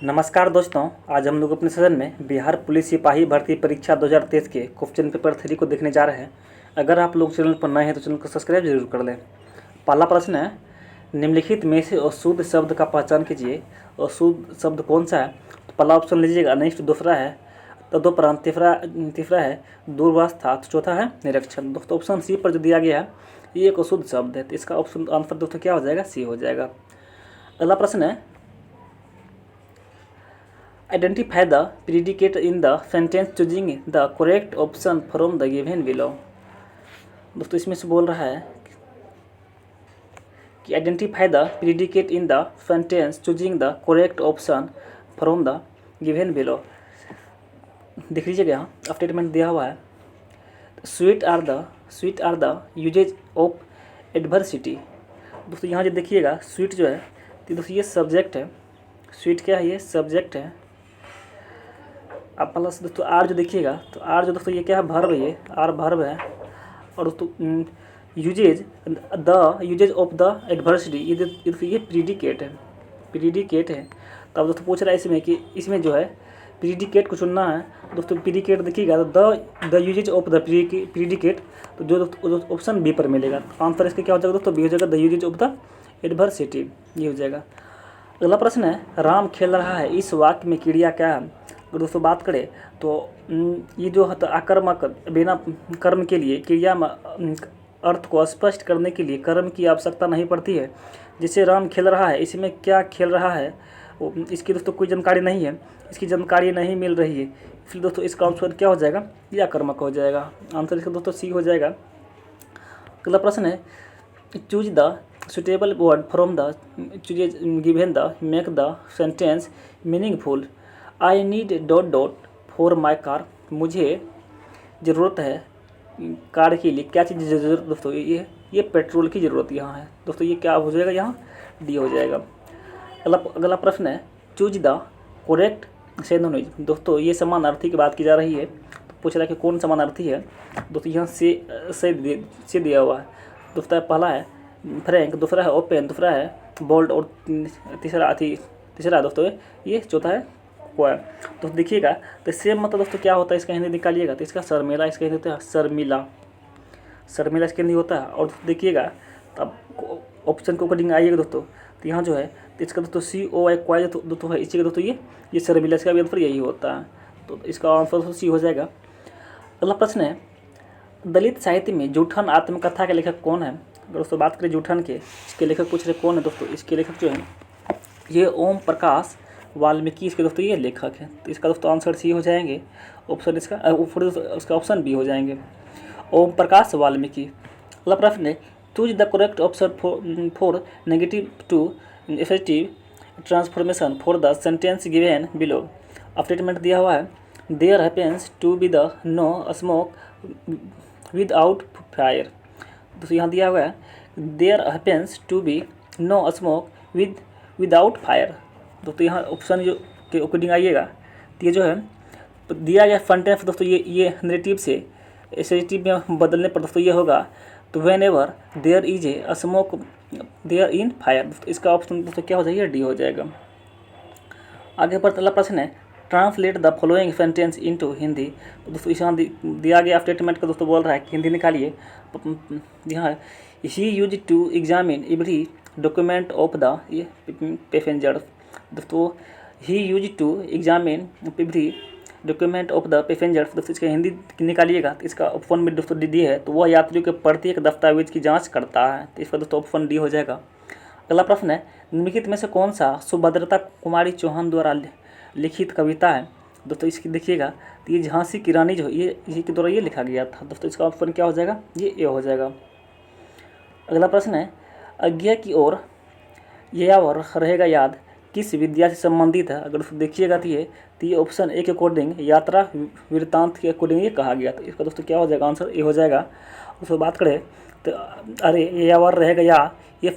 नमस्कार दोस्तों, आज हम लोग अपने सदन में बिहार पुलिस सिपाही भर्ती परीक्षा 2023 के क्वेश्चन पेपर 3 को देखने जा रहे हैं। अगर आप लोग चैनल पर नए हैं तो चैनल को सब्सक्राइब जरूर कर लें। पहला प्रश्न है, निम्नलिखित में से अशुद्ध शब्द का पहचान कीजिए। अशुद्ध शब्द कौन सा है? तो पहला ऑप्शन लीजिएगा अनिष्ट, दूसरा है तदोपरांत, तीसरा है दूरवस्था, चौथा है निरीक्षण। दोस्तों ऑप्शन सी पर जो दिया गया है ये एक अशुद्ध शब्द है, तो इसका ऑप्शन आंसर दोस्तों क्या हो जाएगा? सी हो जाएगा। अगला प्रश्न है, identify the predicate in the sentence choosing the correct option from the given below. दोस्तों इसमें से बोल रहा है कि identify the predicate in the sentence choosing the correct option from the given below. देख लीजिएगा यहाँ स्टेटमेंट दिया हुआ है, sweet are the uses of adversity. दोस्तों यहाँ जो देखिएगा स्वीट जो है तो दोस्तों ये सब्जेक्ट है। स्वीट क्या है? ये सब्जेक्ट है। अब प्लस दोस्तों आर जो देखिएगा तो आर जो दोस्तों ये क्या है? वर्ब है। ये आर वर्ब है। और दोस्तों यूजेज ऑफ द एडवर्सिटी ये प्रीडिकेट है। प्रीडिकेट है। तो अब दोस्तों पूछ रहा है इसमें कि इसमें जो है प्रीडिकेट को चुनना है। दोस्तों प्रीडिकेट देखिएगा तो the uses of the predicate, तो जो ऑप्शन बी पर मिलेगा। तो आंसर इसका क्या हो जाएगा दोस्तों? बी हो जाएगा, the uses of the adversity, ये हो जाएगा। अगला प्रश्न है, राम खेल रहा है, इस वाक्य में क्रिया क्या है? अगर दोस्तों बात करें तो ये जो है तो आकर्मक बिना कर्म के लिए क्रिया में अर्थ को स्पष्ट करने के लिए कर्म की आवश्यकता नहीं पड़ती है। जैसे राम खेल रहा है, इसमें क्या खेल रहा है इसकी दोस्तों कोई जानकारी नहीं है, इसकी जानकारी नहीं मिल रही है, इसलिए दोस्तों इसका आंसर क्या हो जाएगा? ये आकर्मक हो जाएगा। आंसर इसका दोस्तों सी हो जाएगा। अगला प्रश्न है, choose the suitable word from the chooses given the make the sentence meaningful. I need dot dot for my car. मुझे ज़रूरत है कार के लिए क्या चीज़ ज़रूरत? दोस्तों ये पेट्रोल की ज़रूरत यहाँ है। दोस्तों ये क्या हो जाएगा? यहाँ डी हो जाएगा। अगला प्रश्न है, चूज द करेक्ट सिनोनिम। दोस्तों ये समानार्थी की बात की जा रही है, तो पूछ रहा है कि कौन समानार्थी है। दोस्तों यहाँ से दिया हुआ है। दोस्तों पहला है फ्रैंक, दूसरा है ओपन, दूसरा है बोल्ड और तीसरा दोस्तों ये चौथा है क्वायर। तो देखिएगा तो सेम मतलब दोस्तों क्या होता है इसका हिंदी निकालिएगा तो इसका शर्मिला, इसका हिंदी होता है शर्मिला, शर्मिला इसका हिंदी होता है। और देखिएगा तब ऑप्शन के अकॉर्डिंग आइएगा दोस्तों तो यहाँ जो है तो इसका दोस्तों सी ओ आई क्वायर दोस्तों है, इसी का दोस्तों ये शर्मिला, इसका भी आंसर यही होता है। तो इसका आंसर दोस्तों सी हो जाएगा। अगला प्रश्न है, दलित साहित्य में जूठन आत्मकथा के लेखक कौन है? अगर दोस्तों बात करें जूठन के, इसके लेखक पूछ रहे कौन है दोस्तों? इसके लेखक जो है ये ओम प्रकाश वाल्मीकि, इसके दोस्तों ये लेखक है। तो इसका दोस्तों आंसर सी हो जाएंगे। ऑप्शन इसका ऑप्शन बी हो जाएंगे, ओम प्रकाश वाल्मीकि। अगला प्रश्न है, choose the correct option for negative to effective transformation for the sentence given below. Statement दिया हुआ है, there happens to be the no smoke without fire. दोस्तों यहाँ दिया हुआ है there happens to be no smoke without fire. दोस्तों यहाँ ऑप्शन जो के अकॉर्डिंग आइएगा तो ये जो है तो दिया गया सेंटेंस दोस्तों ये नेगेटिव से एसेटिव में बदलने पर दोस्तों ये होगा तो whenever there is a smoke there in fire. दोस्तों इसका ऑप्शन दोस्तों क्या हो जाएगा? डी हो जाएगा। आगे पर अगला प्रश्न है, translate the following sentence into Hindi. तो दोस्तों यहाँ दिया गया स्टेटमेंट का दोस्तों बोल रहा है कि हिंदी निकालिए। यहाँ he use to examine every document of the passenger. दोस्तों he use to examine every document of the passengers. दोस्तों इसका हिंदी निकालिएगा तो इसका ऑप्शन में दोस्तों डी है, तो वह यात्रियों के प्रत्येक दस्तावेज की जांच करता है। तो इसका दोस्तों ऑप्शन डी हो जाएगा। अगला प्रश्न है, निम्नलिखित में से कौन सा सुभद्रता कुमारी चौहान द्वारा लिखित कविता है? दोस्तों इसकी देखिएगा तो ये झांसी की रानी जो ये इसी के द्वारा ये लिखा गया था। दोस्तों इसका ऑप्शन क्या हो जाएगा? ये ए हो जाएगा। अगला प्रश्न है, अज्ञा की ओर यह और रहेगा याद किस विद्या से संबंधित है? अगर उसको देखिएगा तो ये ऑप्शन ए के अकॉर्डिंग यात्रा वृत्तांत के अकॉर्डिंग ये कहा गया। तो इसका दोस्तों क्या हो जाएगा? आंसर ए हो जाएगा। उसको बात करें तो अरे ये और रहेगा या ये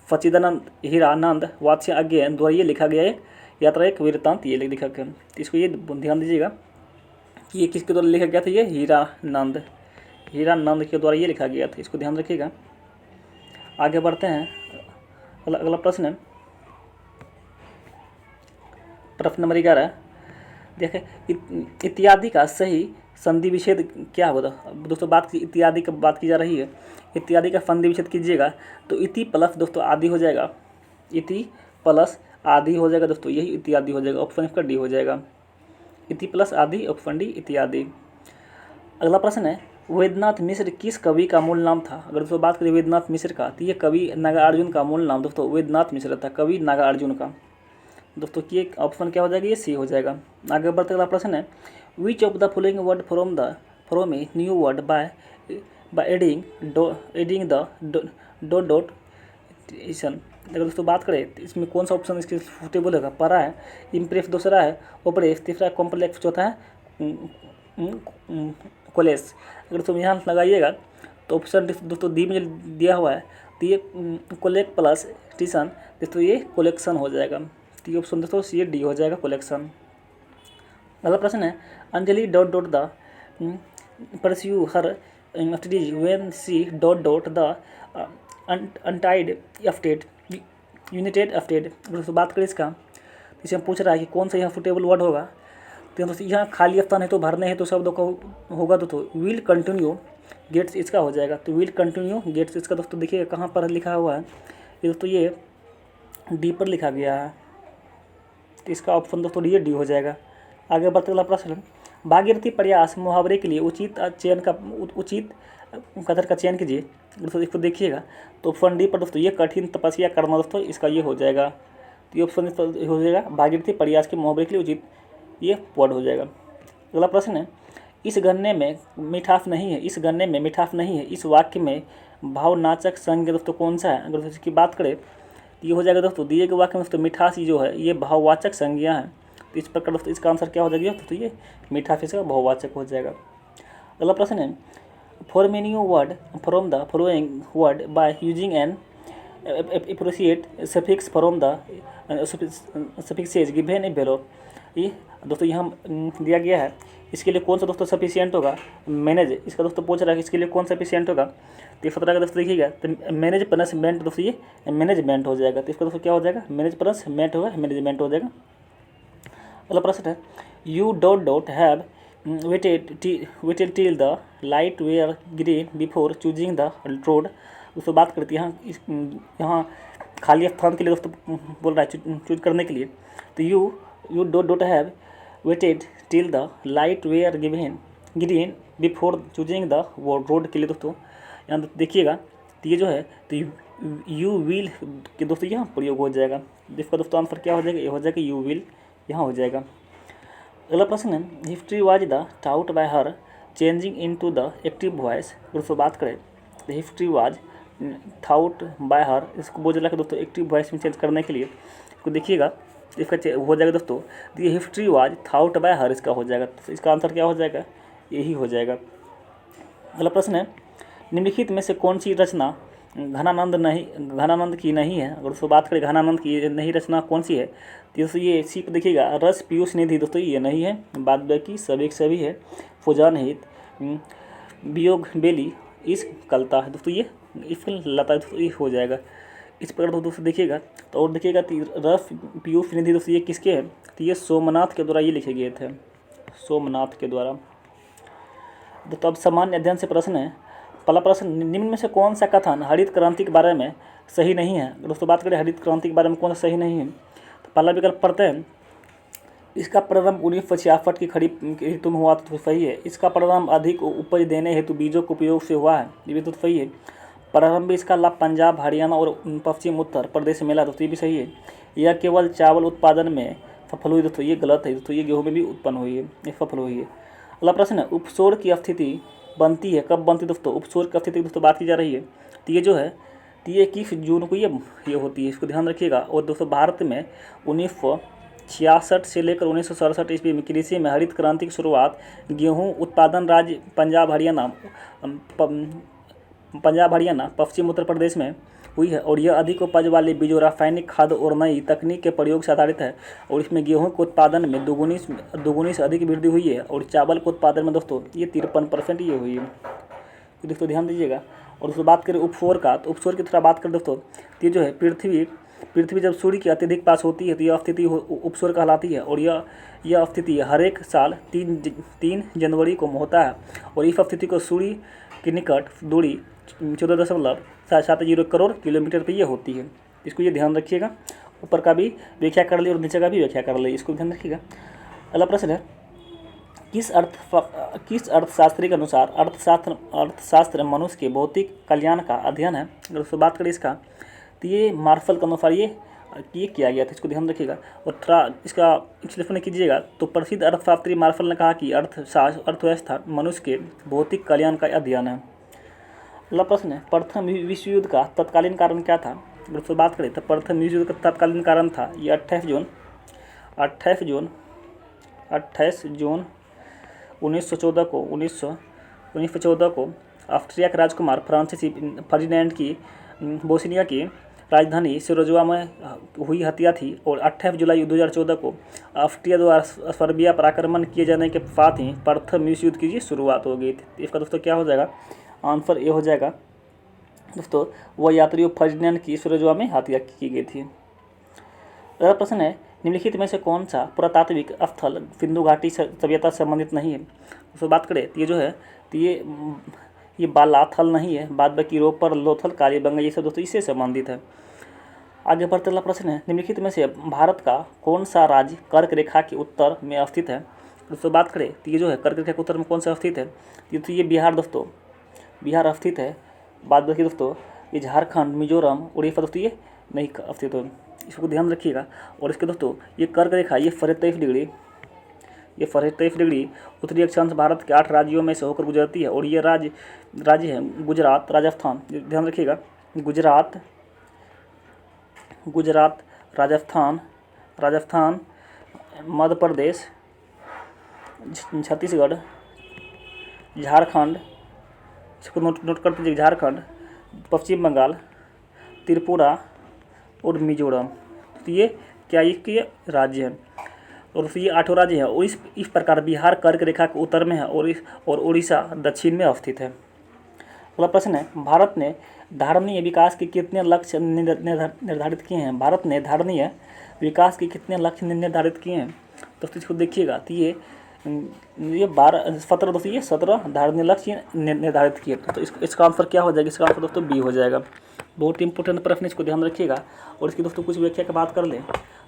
सच्चिदानंद हीरानंद वात्स्य अज्ञ द्वारा ये लिखा गया है यात्रा एक वृत्तांत ये लिखा गया। तो इसको ये ध्यान दीजिएगा कि ये किसके द्वारा लिखा गया था? ये हीरानंद के द्वारा ये लिखा गया था, इसको ध्यान रखिएगा। आगे बढ़ते हैं। अगला प्रश्न है, प्रश्न नंबर 11 देखें, इत्यादि का सही संधि विच्छेद क्या होगा। दोस्तों बात की इत्यादि की बात की जा रही है, इत्यादि का संधि विच्छेद कीजिएगा तो इति प्लस दोस्तों आदि हो जाएगा, इति प्लस आदि हो जाएगा दोस्तों, यही इत्यादि हो जाएगा, ऑप्शन इसका डी हो जाएगा, इति प्लस आदि, ऑप्शन डी इत्यादि। अगला प्रश्न है, वेदनाथ मिश्र किस कवि का मूल नाम था। अगर दोस्तों बात करें वेदनाथ मिश्र का तो ये कवि नागार्जुन का मूल नाम दोस्तों वेदनाथ मिश्र था, कवि नागार्जुन का। दोस्तों ये ऑप्शन क्या हो जाएगा, ये सी हो जाएगा। आगे बढ़ते अगला प्रश्न है, which of the following word from a new word by adding the dot ition. अगर दोस्तों बात करें तो इसमें कौन सा ऑप्शन इसके सूटेबल होगा। परा है, इम्प्रेस दूसरा है, ओपरेस तीसरा, कॉम्प्लेक्स चौथा है, कोलेस। अगर तुम यहाँ लगाइएगा तो ऑप्शन दोस्तों डी में दिया हुआ है तो ये कोलेक्ट प्लस टिशन दोस्तों ये कोलेक्शन हो जाएगा, तो ये ऑप्शन दोस्तों सी डी हो जाएगा, कोलेक्शन। अगला प्रश्न है, Anjali dot dot the pursue her studies when she dot dot the untied एफ्टेड यूनाइटेड एफ्टेड। अगर दोस्तों बात करें इसका तो इसे हम पूछ रहा है कि कौन सा यहाँ सुटेबल वर्ड होगा। तो दोस्तों यहाँ खाली स्थान है तो भरने है तो शब्दों का होगा दोस्तों विल कंटिन्यू गेट्स इसका हो जाएगा, तो विल कंटिन्यू गेट्स इसका दोस्तों देखिए कहाँ पर लिखा हुआ है, ये दोस्तों ये डी पर लिखा गया है, तो इसका ऑप्शन दोस्तों डी डी हो जाएगा। आगे बढ़ते अगला प्रश्न, भागीरथी प्रयास मुहावरे के लिए उचित कथन का चयन कीजिए। दोस्तों इसको देखिएगा तो ऑप्शन डी पर दोस्तों ये कठिन तपस्या करना दोस्तों इसका ये हो जाएगा, तो ये ऑप्शन हो जाएगा भागीरथी प्रयास के मुहावरे के लिए उचित ये वर्ड हो जाएगा। अगला प्रश्न है, इस गन्ने में मिठास नहीं है, इस गन्ने में मिठास नहीं है, इस वाक्य में भावनाचक संज्ञा दोस्तों कौन सा है। अगर इसकी बात करें तो ये हो जाएगा दोस्तों दिए गए वाक्य में दोस्तों मिठास जो है ये भाववाचक संज्ञा है, तो इस प्रकार दोस्तों इसका आंसर क्या हो जाएगा दोस्तों ये मिठास इसका भाववाचक हो जाएगा। अगला प्रश्न है, form a new word from the following word by using an appropriate suffix from the suffixes given a below. ये दोस्तों यहाँ दिया गया है, इसके लिए कौन सा दोस्तों सफिशिएंट होगा, मैनेज। इसका दोस्तों पूछ रहा है कि इसके लिए कौन सा सफिशिएंट होगा, तो ये 17 का दोस्तों देखिएगा तो मैनेज प्लस मेंट दोस्तों ये मैनेजमेंट हो जाएगा, तो इसका दोस्तों क्या हो जाएगा मैनेज प्लस मेंट होगा, मैनेजमेंट हो जाएगा। अगला प्रश्न है, you dot dot have waited till the light were green before choosing the road. दोस्तों बात करते हैं यहाँ खाली स्थान के लिए दोस्तों बोल रहा है चूज करने के लिए, तो you dot dot have waited till the light were given green before choosing the road के लिए दोस्तों यहाँ देखिएगा तो ये जो है तो यू विल के दोस्तों यहाँ प्रयोग हो जाएगा, जिसका दोस्तों आंसर क्या हो जाएगा, ये हो जाएगा यू विल यहाँ हो जाएगा। अगला प्रश्न है, history was the taut bye her changing into the active voice. दोस्तों बात करें तो हिस्ट्री वाज थाउट बाय हर, इसको बोझला के दोस्तों एक्टिव वॉइस में चेंज करने के लिए इसको देखिएगा इसका हो जाएगा दोस्तों, तो ये हिस्ट्री वाज थाउट बाय हर इसका हो जाएगा, तो इसका आंसर क्या हो जाएगा, यही हो जाएगा। अगला प्रश्न है, निम्नलिखित में से कौन सी रचना घनानंद की नहीं है। अगर दोस्तों बात करें घनानंद की नहीं रचना कौन सी है, तो दोस्तों ये सी पे देखिएगा रस पीयूष निधि दोस्तों ये नहीं है, बाद बाकी सभी के सभी है, फुजान हित वियोग बेली इस कलता है दोस्तों ये इसके लता दोस्तों ये हो जाएगा। इस प्रकार दोस्तों देखिएगा तो और देखिएगा रस पीयूष निधि दोस्तों ये किसके हैं, तो ये सोमनाथ के द्वारा ये लिखे गए थे, सोमनाथ के द्वारा। दोस्तों अब सामान्य अध्ययन से प्रश्न है, पहला प्रश्न, निम्न में से कौन सा कथन हरित क्रांति के बारे में सही नहीं है। दोस्तों बात करें हरित क्रांति के बारे में कौन सा सही नहीं है, तो पहला विकल्प पढ़ते हैं, इसका प्रारंभ 1966 की खरीफ ऋतु में हुआ तो सही है। इसका प्रारंभ अधिक उपज देने हेतु बीजों के उपयोग से हुआ है, ये भी तो सही है। प्रारंभ इसका लाभ पंजाब हरियाणा और पश्चिम उत्तर प्रदेश में मिला तो ये भी सही है। यह केवल चावल उत्पादन में सफल हुई दोस्तों ये गलत है, दोस्तों ये गेहूँ में भी उत्पन्न हुई है, ये सफल हुई है। अगला प्रश्न है, उपसोर की स्थिति बनती है कब बनती है दोस्तों, उपसोर की स्थिति दोस्तों बात की जा रही है, तो ये जो है तो ये 21 जून को ये होती है, इसको ध्यान रखिएगा। और दोस्तों भारत में 1966 से लेकर 1967 ईस्वी में कृषि में हरित क्रांति की शुरुआत गेहूं उत्पादन राज्य पंजाब हरियाणा पश्चिम उत्तर प्रदेश में हुई है, और यह अधिक उपज वाले बीजों रासायनिक खाद और नई तकनीक के प्रयोग से आधारित है, और इसमें गेहूं के उत्पादन में दोगुनी से अधिक वृद्धि हुई है, और चावल के उत्पादन में दोस्तों ये 53% ये हुई है, तो दोस्तों ध्यान दीजिएगा। और दोस्तों बात करें उपसोर का, तो उपसोर की थोड़ा बात करें दोस्तों, ये जो है पृथ्वी पृथ्वी जब सूर्य की अत्यधिक पास होती है तो यह स्थिति उपसूर्य कहलाती है, और यह स्थिति हर एक साल 3 जनवरी को होता है, और इस स्थिति को सूर्य के निकट दूरी 14.7 करोड़ किलोमीटर पर यह होती है। इसको ये ध्यान रखिएगा, ऊपर का भी व्याख्या कर ली और नीचे का भी व्याख्या कर ली, इसको ध्यान रखिएगा। अगला प्रश्न है, किस अर्थशास्त्री के अनुसार अर्थशास्त्र मनुष्य के भौतिक कल्याण का अध्ययन है। अगर उससे बात करें इसका, तो ये मार्शल के अनुसार ये किया गया था, इसको ध्यान रखिएगा। और थोड़ा इसका एक्सप्लेनेशन कीजिएगा। तो प्रसिद्ध अर्थशास्त्री मार्शल ने कहा कि अर्थव्यवस्था मनुष्य के भौतिक कल्याण का अध्ययन है। अगला प्रश्न है, प्रथम विश्व युद्ध का तत्कालीन कारण क्या था। अगर उससे बात करें तो प्रथम विश्व युद्ध का तत्कालीन कारण था ये 28 जून 1914 को ऑस्ट्रिया के राजकुमार फ्रांसीसी फर्डिनेंड की बोस्निया की राजधानी सिराजुआ में हुई हत्या थी, और 28 जुलाई 2014 को ऑस्ट्रिया द्वारा सर्बिया पर आक्रमण किए जाने के साथ ही प्रथम विश्व युद्ध की शुरुआत हो गई थी। इसका दोस्तों क्या हो जाएगा, आंसर ये हो जाएगा दोस्तों, वह यात्रियों फर्डिनेंड की सिराजुआ में हत्या की गई थी। अगला प्रश्न है, निम्नलिखित में से कौन सा पुरातात्विक स्थल सिंधु घाटी सभ्यता से संबंधित नहीं है। उसको बात करें तो ये जो है, तो ये बालाथल नहीं है, बाद बाकी रोपर, लोथल, कालीबंगा ये सब दोस्तों इससे संबंधित है। आगे बढ़ते अगला प्रश्न है, निम्नलिखित में से भारत का कौन सा राज्य कर्क रेखा के उत्तर में स्थित है। उससे बात करें तो ये जो है कर्क रेखा के उत्तर में कौन सा स्थित है, तो ये बिहार दोस्तों, बिहार स्थित है। बाद बाकी दोस्तों ये झारखंड, मिजोरम, उड़ीसा दोस्तों ये नहीं स्थित है, इसको ध्यान रखिएगा। और इसके दोस्तों ये कर्क रेखा ये 23 डिग्री उत्तरी अक्षांश भारत के 8 राज्यों में से होकर गुजरती है, और ये राज्य है गुजरात, राजस्थान, ध्यान रखिएगा, गुजरात, राजस्थान, मध्य प्रदेश, छत्तीसगढ़, झारखंड, इसको नोट कर दीजिए, झारखंड, पश्चिम बंगाल, त्रिपुरा और मिजोरम। तो ये क्या ये राज्य हैं, और ये 8 राज्य हैं। और इस प्रकार बिहार कर्क रेखा के उत्तर में है, और उड़ीसा दक्षिण में अवस्थित है। अगला प्रश्न है, भारत ने धारणीय विकास के कितने लक्ष्य निर्धारित किए हैं। भारत ने धारणीय विकास के कितने लक्ष्य निर्धारित किए हैं दोस्तों, इसको देखिएगा। तो ये 17 दोस्तों, ये 17 धारणीय लक्ष्य निर्धारित किए। तो इसका आंसर क्या हो जाएगा, इसका आंसर दोस्तों बी हो जाएगा। बहुत इंपॉर्टेंट प्रश्न, इसको ध्यान रखिएगा। और इसकी दोस्तों कुछ व्याख्या की बात कर लें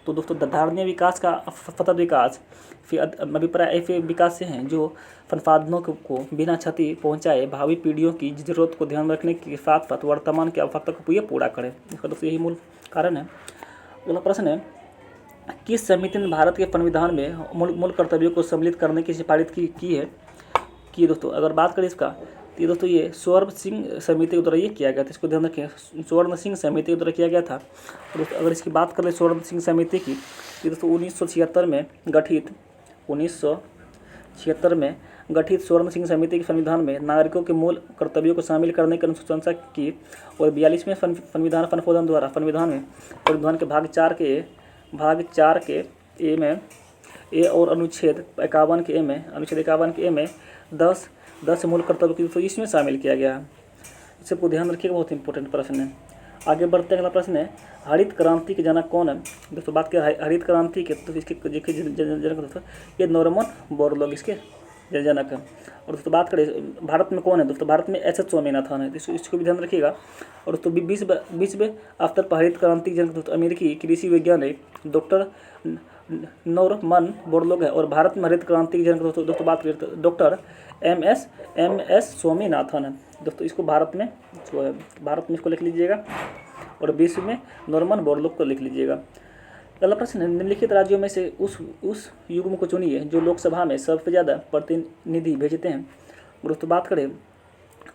तो दोस्तों धारणीय विकास का सतत विकास फिर अभिप्राय ऐसे विकास से हैं जो संसाधनों को बिना क्षति पहुंचाए भावी पीढ़ियों की जरूरत को ध्यान रखने के साथ साथ वर्तमान की आवश्यकता को पूरा करें। इसका दोस्तों यही मूल कारण है। अगला प्रश्न है, किस समिति ने भारत के संविधान में मूल कर्तव्यों को सम्मिलित करने की सिफारिश की है दोस्तों। अगर बात करें इसका तो दोस्तों ये स्वर्ण सिंह समिति के द्वारा ये किया गया था, इसको ध्यान रखें, स्वर्ण सिंह समिति के द्वारा किया गया था। और दोस्तों अगर इसकी बात करें स्वर्ण सिंह समिति की, तो दोस्तों 1976 में गठित स्वर्ण सिंह समिति के संविधान में नागरिकों के मूल कर्तव्यों को शामिल करने की अनुशंसा की, और 42वें संविधान संशोधन द्वारा संविधान के भाग 4 के ए और अनुच्छेद 51 के ए में 10 मूल कर्तव्यों की तो इसमें शामिल किया गया है। इसे को ध्यान रखिएगा, बहुत इंपॉर्टेंट प्रश्न है। आगे बढ़ते अगला प्रश्न है, हरित क्रांति के जनक कौन है दोस्तों। बात करें हरित क्रांति के तो इसके जनक दोस्तों ये नॉर्मन बोरलॉग इसके जनक है। और दोस्तों बात करें भारत में कौन है दोस्तों, भारत में एच स्वामीनाथन है, इसको भी ध्यान रखिएगा। और दोस्तों विश्व स्तर पर हरित क्रांति के जनक दोस्तों अमेरिकी कृषि वैज्ञानिक डॉक्टर नॉर्मन बोरलॉग है। और भारत में हरित क्रांति के जनक दोस्तों बात करें तो डॉक्टर एम एस स्वामीनाथन है दोस्तों। इसको भारत में इसको लिख लीजिएगा, और विश्व में नॉर्मन बोरलॉग को लिख लीजिएगा। अगला प्रश्न है, निम्नलिखित राज्यों में से उस युग्म को चुनिए जो लोकसभा में सबसे ज़्यादा प्रतिनिधि भेजते हैं। दोस्तों बात करें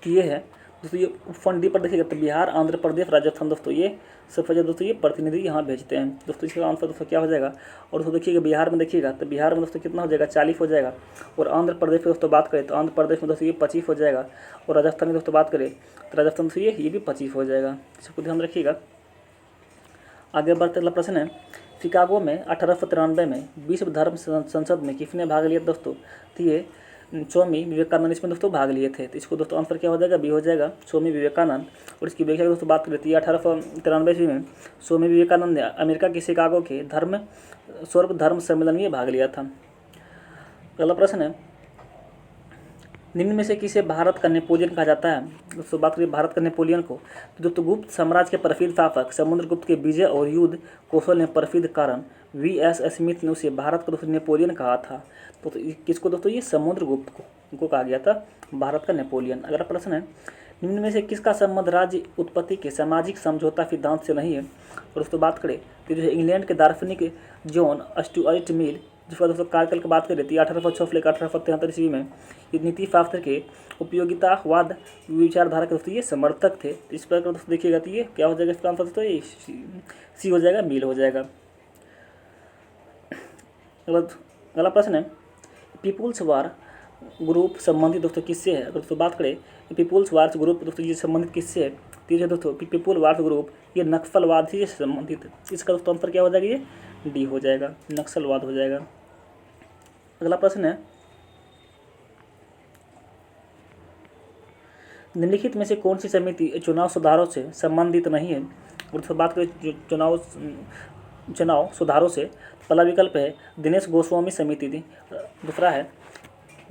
कि ये है दोस्तों, ये फंड डी पर देखिएगा तो बिहार, आंध्र प्रदेश, राजस्थान दोस्तों ये सबसे ज़्यादा दोस्तों ये प्रतिनिधि यहाँ भेजते हैं दोस्तों। इसका आंसर दोस्तों क्या हो जाएगा, और दोस्तों देखिएगा बिहार में देखिएगा तो बिहार में दोस्तों कितना हो जाएगा 40 हो जाएगा। और आंध्र प्रदेश में दोस्तों बात करें तो आंध्र प्रदेश में दोस्तों ये 25 हो जाएगा। और राजस्थान में दोस्तों बात करें तो राजस्थान से ये भी 25 हो जाएगा, इसको ध्यान रखिएगा। आगे बढ़ते अगला प्रश्न है, शिकागो में 1893 में विश्व धर्म संसद में किसने भाग लिया दोस्तों। तो ये स्वामी विवेकानंद इसमें दोस्तों भाग लिए थे। तो इसको दोस्तों आंसर क्या हो जाएगा, बी हो जाएगा, स्वामी विवेकानंद। और इसकी व्याख्या दोस्तों बात करती है 1893 ईस्वी में स्वामी विवेकानंद ने अमेरिका के शिकागो के सर्व धर्म सम्मेलन में भाग लिया था। अगला प्रश्न है, निम्न में से किसे भारत का नेपोलियन कहा जाता है। दोस्तों बात करिए भारत का नेपोलियन को, तो दोस्तों गुप्त साम्राज्य के प्रसिद्ध शासक समुद्रगुप्त के विजय और युद्ध कौशल ने प्रसिद्ध कारण V.S. स्मिथ ने उसे भारत का दोस्तों नेपोलियन कहा था। तो किसको दोस्तों, ये समुद्रगुप्त को कहा गया था भारत का नेपोलियन। अगला प्रश्न है, निम्न में से किसका संबंध राज्य उत्पत्ति के सामाजिक समझौता सिद्धांत से नहीं है। और दोस्तों बात करें तो जो है इंग्लैंड के दार्शनिक जॉन स्टुअर्ट मिल, जिसका दोस्तों कार्यकाल की बात करें तो 1806 से लेकर 1873 ईस्वी में ये नीति शास्त्र के उपयोगितावाद विचारधारा के दोस्तों ये समर्थक थे। इस प्रकार दोस्तों देखिएगा तो ये क्या हो जाएगा, इसका आंसर दोस्तों ये सी हो जाएगा, मिल हो जाएगा। अगला प्रश्न है, पीपुल्स वार ग्रुप संबंधित दोस्तों किससे है। अगर दोस्तों बात करें पीपुल्स वार ग्रुप दोस्तों ये संबंधित किससे है, तो ये दोस्तों पीपुल वार ग्रुप ये नक्सलवाद से संबंधित है। इसका दोस्तों आंसर क्या हो जाएगा, ये डी हो जाएगा, नक्सलवाद हो जाएगा। अगला प्रश्न है, निम्नलिखित में से कौन सी समिति चुनाव सुधारों से संबंधित नहीं है। और दोस्तों बात करें चुनाव सुधारों से, पहला विकल्प है दिनेश गोस्वामी समिति थी, दूसरा है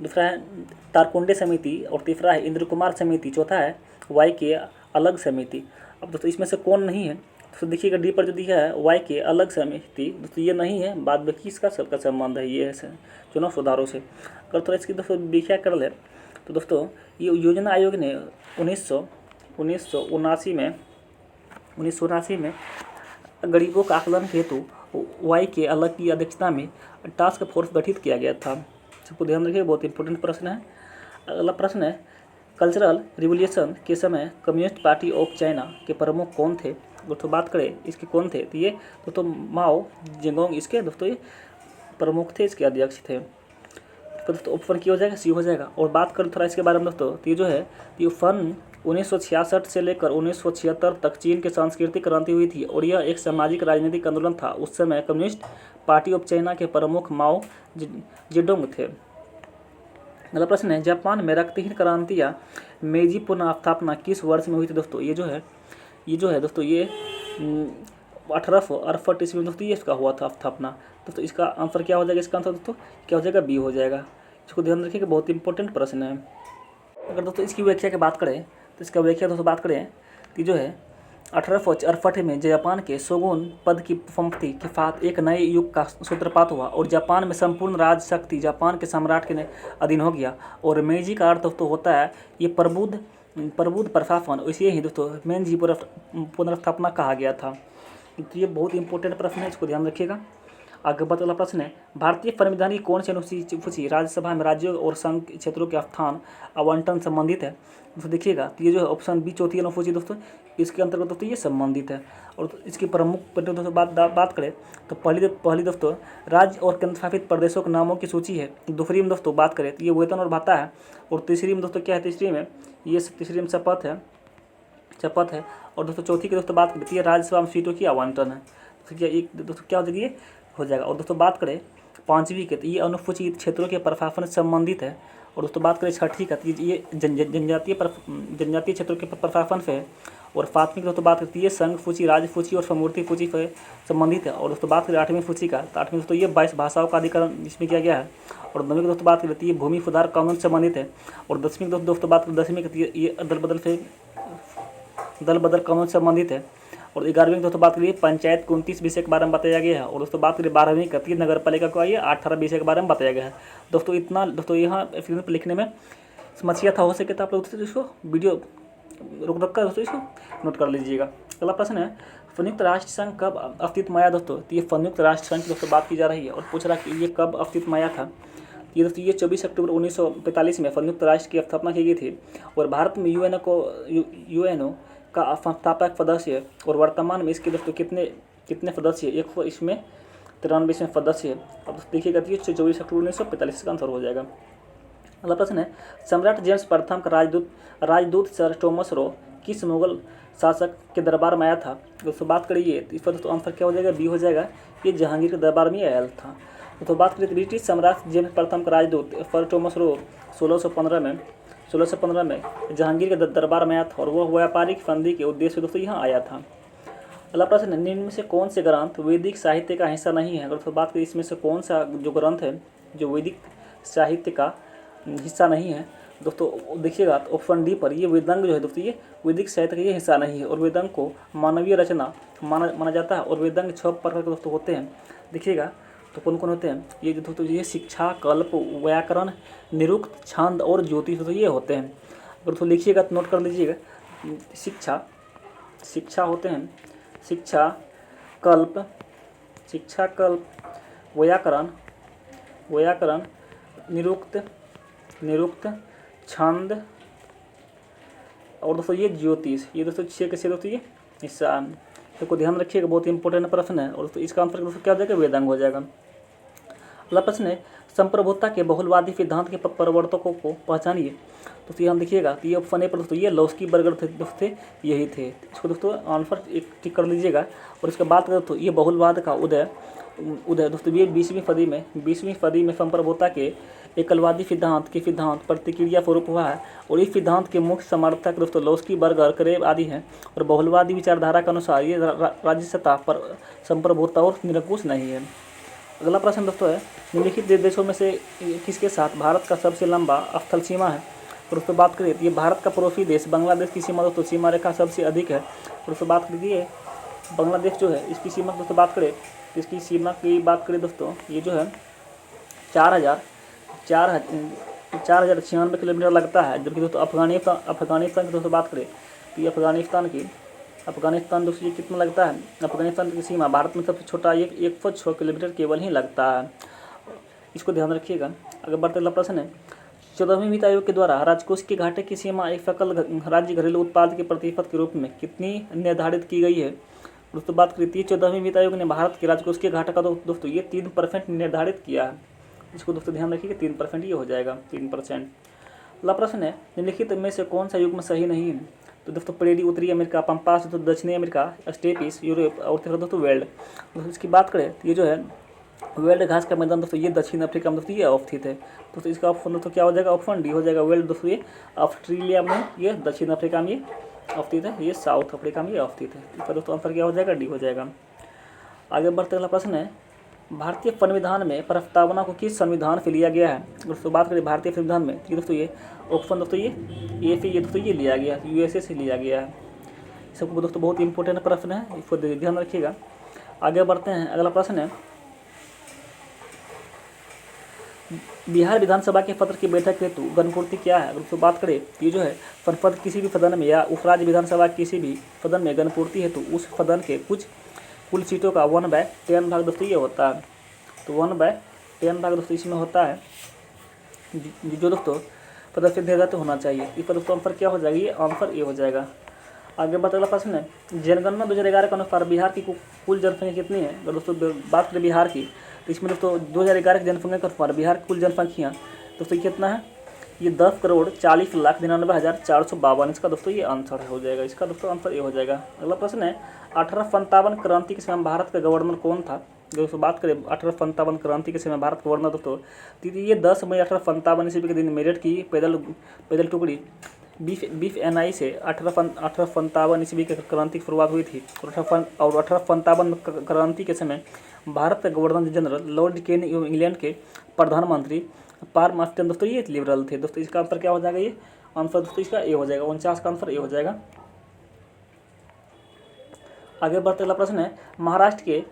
तारकुंडे समिति, और तीसरा है इंद्र कुमार समिति, चौथा है वाई के अलग समिति। अब दोस्तों इसमें से कौन नहीं है, तो देखिएगा डी पर जो दिया है वाई के अलग समिति, दोस्तों ये नहीं है, बाद में किसका सबका संबंध है, ये है चुनाव सुधारों से। अगर थोड़ा इसकी दोस्तों व्याख्या कर ले तो दोस्तों ये योजना आयोग ने 1979 में गरीबों का आकलन हेतु वाई के अलग की अध्यक्षता में टास्क फोर्स गठित किया गया था। इसको ध्यान रखिए, बहुत इंपॉर्टेंट प्रश्न है। अगला प्रश्न है, कल्चरल रिवोल्यूशन के समय कम्युनिस्ट पार्टी ऑफ चाइना के प्रमुख कौन थे। दोस्तों बात करें इसके कौन थे, तो ये दोस्तों माओ जेगोंग इसके दोस्तों ये प्रमुख थे, इसके अध्यक्ष थे। तो दोस्तों ऑप्शन की हो जाएगा, सी हो जाएगा। और बात करें थोड़ा इसके बारे में दोस्तों, तो ये जो है ये सन 1966 से लेकर 1976 तक चीन की सांस्कृतिक क्रांति हुई थी और यह एक सामाजिक राजनीतिक आंदोलन था। उस समय कम्युनिस्ट पार्टी ऑफ चाइना के प्रमुख माओ जेडोंग थे। अगला प्रश्न है, जापान में रक्तहीन क्रांति या मेजी पुनः स्थापना किस वर्ष में हुई थी। दोस्तों ये जो है दोस्तों ये 1868 ईस्वी में दोस्तों ये इसका हुआ था स्थापना। दोस्तों इसका आंसर क्या हो जाएगा, इसका आंसर दोस्तों क्या हो जाएगा, बी हो जाएगा। इसको ध्यान रखिएगा, बहुत इंपॉर्टेंट प्रश्न है। अगर दोस्तों इसकी व्याख्या की बात करें तो इसका व्याख्या दोस्तों बात करें तो जो है 1868 में जापान के शोगुन पद की पंक्ति के साथ एक नए युग का सूत्रपात हुआ और जापान में संपूर्ण राज शक्ति जापान के सम्राट के अधीन हो गया। और मेजी का अर्थ दोस्तों होता है ये प्रबुद्ध प्रशासन, इसे ही दोस्तों मेजी पुनर्स्थापना कहा गया था। तो ये बहुत इंपॉर्टेंट प्रश्न है, इसको ध्यान रखिएगा। आगे वाला प्रश्न है, भारतीय संविधान की कौन सी अनुसूची राज्यसभा में राज्यों और संघ क्षेत्रों के स्थान आवंटन संबंधित है। दोस्तों देखिएगा तो ये जो है ऑप्शन बी चौथी अनुसूची दोस्तों इसके अंतर्गत दोस्तों ये संबंधित है। और इसकी प्रमुख दोस्तों बात करें तो पहली दोस्तों राज्य और केंद्रशासित प्रदेशों के नामों की सूची है। दूसरी में दोस्तों बात करें तो ये वेतन और भत्ता है। और तीसरी में दोस्तों क्या है, तीसरी में शपथ है। और दोस्तों चौथी की दोस्तों बात करें तो ये राज्यसभा में सीटों की आवंटन है। तो क्या एक दोस्तों क्या हो जाएगी, ये हो जाएगा। और दोस्तों बात करें पाँचवीं के तो ये अनुसूचित क्षेत्रों के प्रशासन से संबंधित है। और दोस्तों बात करें छठी का तो ये जनजातीय क्षेत्रों के प्रशासन से है। और सातवीं की दोस्तों बात करती है संघ सूची, राज्य सूची और समूर्ति सूची से संबंधित है। और दोस्तों बात करें आठवीं सूची का तो आठवीं दोस्तों ये 22 भाषाओं का अधिकरण इसमें किया गया है। और नवीं की दोस्तों बात करती है भूमि सुधार कानून से संबंधित है। और दसवीं की दोस्तों बात करें दसवीं की ये दल बदल कानून से संबंधित है। और 11वीं दोस्तों बात करिए पंचायत को 29 विषय के बारे में बताया गया है। और दोस्तों बात करिए 12वीं का नगर पालिका को आइए 18 विषय के बारे में बताया गया है। दोस्तों इतना दोस्तों यहाँ स्क्रीन पर लिखने में समस्या था, हो सके तो आप लोग इसको वीडियो रुक कर दोस्तों इसको नोट कर लीजिएगा। अगला प्रश्न है, संयुक्त राष्ट्र संघ कब अस्तित्व में आया। दोस्तों तो ये संयुक्त राष्ट्र संघ की दोस्तों बात की जा रही है और पूछ रहा कि ये कब अस्तित्व में आया था। ये दोस्तों ये 24 अक्टूबर 1945 में संयुक्त राष्ट्र की स्थापना की गई थी। और भारत में यूएनओ का संस्थापक सदस्य है। और वर्तमान में इसके दोस्तों कितने सदस्य है, 193 सदस्य है। अब देखिएगा तो 24 अक्टूबर 1945 का आंसर हो जाएगा। अगला प्रश्न है, सम्राट जेम्स प्रथम का राजदूत सर टॉमस रो किस मुगल शासक के दरबार में आया था। दोस्तों बात करिए तो इस पर दोस्तों आंसर क्या हो जाएगा, बी हो जाएगा, ये जहांगीर के दरबार में आया था। तो बात करें ब्रिटिश सम्राट जेम्स प्रथम का राजदूत सर थॉमस रो 1615 में जहांगीर के दरबार में आया था और वह व्यापारिक संधि के उद्देश्य से दोस्तों यहाँ आया था। अगला प्रश्न, निम्न में से कौन से ग्रंथ वैदिक साहित्य का हिस्सा नहीं है? अगर तो बात करें इसमें से कौन सा जो ग्रंथ है जो वैदिक साहित्य का हिस्सा नहीं है, दोस्तों देखिएगा तो ऑप्शन डी पर ये वेदांग जो है दोस्तों ये वैदिक साहित्य का ये हिस्सा नहीं है और वेदांग को मानवीय रचना माना जाता है और वेदांग 6 प्रकार के दोस्तों होते हैं। देखिएगा तो कौन कौन होते हैं ये दोस्तों, ये शिक्षा, कल्प, व्याकरण, निरुक्त, छंद और ज्योतिष दोस्तों ये होते हैं। अगर तो लिखिएगा तो नोट कर लीजिएगा, शिक्षा होते हैं, शिक्षा कल्प, व्याकरण, निरुक्त, छंद और दोस्तों ये ज्योतिष, ये दोस्तों 6 के 6 दोस्तों ये हिस्सा है। तो ध्यान रखिएगा, बहुत इंपॉर्टेंट प्रश्न है और दोस्तों इसका आंसर दोस्तों क्या हो जाएगा, वेदांग हो जाएगा। अगला प्रश्न है, संप्रभुता के बहुलवादी सिद्धांत के प्रवर्तकों को पहचानिए। दोस्तों यहाँ देखिएगा तो ये ऑप्शन ए पर दोस्तों ये लौस्की बर्गर थे दोस्तों, यही थे। इसको दोस्तों आंसर एक टिक कर लीजिएगा। और इसके बात करें तो ये बहुलवाद का उदय दोस्तों ये 20वीं सदी में संप्रभुता के एकलवादी सिद्धांत प्रतिक्रिया स्वरूप हुआ है और इस सिद्धांत के मुख्य समर्थक दोस्तों लौस्की, बर्गर, क्रेब आदि हैं। और बहुलवादी विचारधारा के अनुसार ये राज्य सत्ता पर संप्रभुता और निरंकुश नहीं है। अगला प्रश्न दोस्तों है, निम्नलिखित देशों में से किसके साथ भारत का सबसे लंबा स्थल सीमा है? और उसपर बात करें तो ये भारत का पड़ोसी देश बांग्लादेश की सीमा दोस्तों सीमा रेखा सबसे अधिक है। और उसपर बात करिए बांग्लादेश जो है इसकी सीमा दोस्तों बात करें, इसकी सीमा की बात करें दोस्तों ये जो है 4096 किलोमीटर लगता है। जबकि दोस्तों अफगानिस्तान की दोस्तों बात करें तो ये अफगानिस्तान दोस्तों ये कितना लगता है, अफगानिस्तान की सीमा भारत में सबसे छोटा 106 किलोमीटर केवल ही लगता है। इसको ध्यान रखिएगा। अगर बढ़ते अगला प्रश्न है, 14वीं वित्त आयोग के द्वारा राजकोष के घाटे की सीमा एक सकल राज्य घरेलू उत्पाद के प्रतिशत के रूप में कितनी निर्धारित की गई है? दोस्तों बात करी 14वीं वित्त आयोग ने भारत के राजकोष के घाटे का दोस्तों ये 3% निर्धारित किया है। इसको दोस्तों ध्यान रखिएगा, 3% ये हो जाएगा 3%। अगला प्रश्न है, निम्नलिखित में से कौन सा युग्म सही नहीं है? तो दोस्तों प्रेरी उत्तरी अमेरिका, पंपास दोस्तों दक्षिणी अमेरिका, स्टेपिस यूरोप और तीसरा दोस्तों वेल्ड। दोस्तों इसकी बात करें तो ये जो है वेल्ड घास का मैदान दोस्तों ये दक्षिण अफ्रीका में दोस्तों ये अवस्थित है। दोस्तों इसका ऑप्शन दोस्तों क्या हो जाएगा, ऑप्शन डी हो जाएगा। वेल्ड दोस्तों ये ऑस्ट्रेलिया में, ये दक्षिण अफ्रीका में ये अवस्थित है, ये साउथ अफ्रीका में ये अवस्थित है। इसका दोस्तों आंसर क्या हो जाएगा, डी हो जाएगा। आगे बढ़ते अगला प्रश्न है, भारतीय संविधान में प्रस्तावना को किस संविधान से लिया गया है? दोस्तों बात करें भारतीय संविधान में ये दोस्तों ये ऑप्शन दोस्तों ये दोस्तों ये लिया गया, USA से लिया गया है। सबको दोस्तों बहुत इंपॉर्टेंट प्रश्न है, इसको ध्यान रखिएगा। आगे बढ़ते हैं, अगला प्रश्न है, बिहार विधानसभा के सत्र की बैठक हेतु गणपूर्ति क्या है? दोस्तों बात करें ये जो है संसद किसी भी सदन में या उपराज्य विधानसभा किसी भी सदन में गणपूर्ति हेतु उस सदन के कुल सीटों का 1/10 भाग दोस्तों ये होता है। तो 1/10 भाग दोस्तों इसमें होता है, जो दोस्तों प्रदर्शित निर्धारित होना चाहिए। इस पर दोस्तों आंसर क्या हो जाएगा, ये आंसर ए हो जाएगा। आगे बढ़ते अगला प्रश्न है, जनगणना 2011 के अनुसार बिहार की कुल जनसंख्या कितनी है? अगर दोस्तों बात करें बिहार की तो इसमें दोस्तों 2011 की जनसंख्या के अनुसार बिहार की कुल जनसंख्या दोस्तों कितना है, ये 10,40,99,452। इसका दोस्तों ये आंसर हो जाएगा, इसका दोस्तों आंसर ये हो जाएगा। अगला प्रश्न है, 1857 क्रांति के समय भारत का गवर्नर कौन था? दोस्तों बात करें 1857 क्रांति के समय भारत का गवर्नर दोस्तों ये 10 मई 1857 ईस्वी के दिन मेरठ की पैदल टुकड़ी बीफ NI से 1857 ईस्वी की क्रांति की शुरुआत हुई थी। और 1857 क्रांति के समय भारत का गवर्नर जनरल लॉर्ड केनी एवं इंग्लैंड के प्रधानमंत्री पारमास्टन दोस्तों ये लिबरल थे। दोस्तों इसका आंसर क्या हो जाएगा, ये आंसर दोस्तों इसका ए हो जाएगा, 49 का आंसर ए हो जाएगा। आगे बढ़ते अगला प्रश्न है, महाराष्ट्र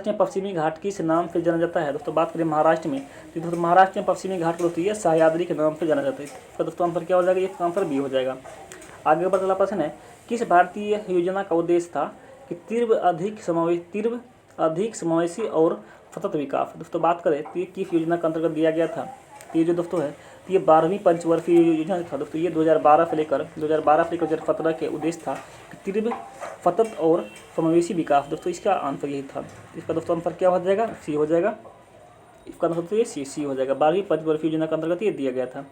में पश्चिमी घाट किस नाम से जाना जाता है? दोस्तों बात करें महाराष्ट्र में तो दोस्तों महाराष्ट्र में पश्चिमी घाट दोस्तों ये सह्याद्री के नाम से जाना जाता है। इसका दोस्तों आंसर क्या हो जाएगा, ये आंसर बी हो जाएगा। आगे बढ़ते अगला प्रश्न है, किस भारतीय योजना का उद्देश्य था कि तीव्र अधिक समावेशी और सतत विकास? दोस्तों बात करें तो ये किस योजना के अंतर्गत दिया गया था? तो ये जो दोस्तों है ये 12वीं पंचवर्षीय योजना था दोस्तों, ये 2012 से लेकर 2017 के उद्देश्य था कि तीव्र सतत और समावेशी विकास। दोस्तों इसका आंसर यही था। इसका दोस्तों आंसर क्या हो जाएगा, सी हो जाएगा। इसका दोस्तों ये सी हो जाएगा, 12वीं पंचवर्षीय योजना के अंतर्गत ये दिया गया था।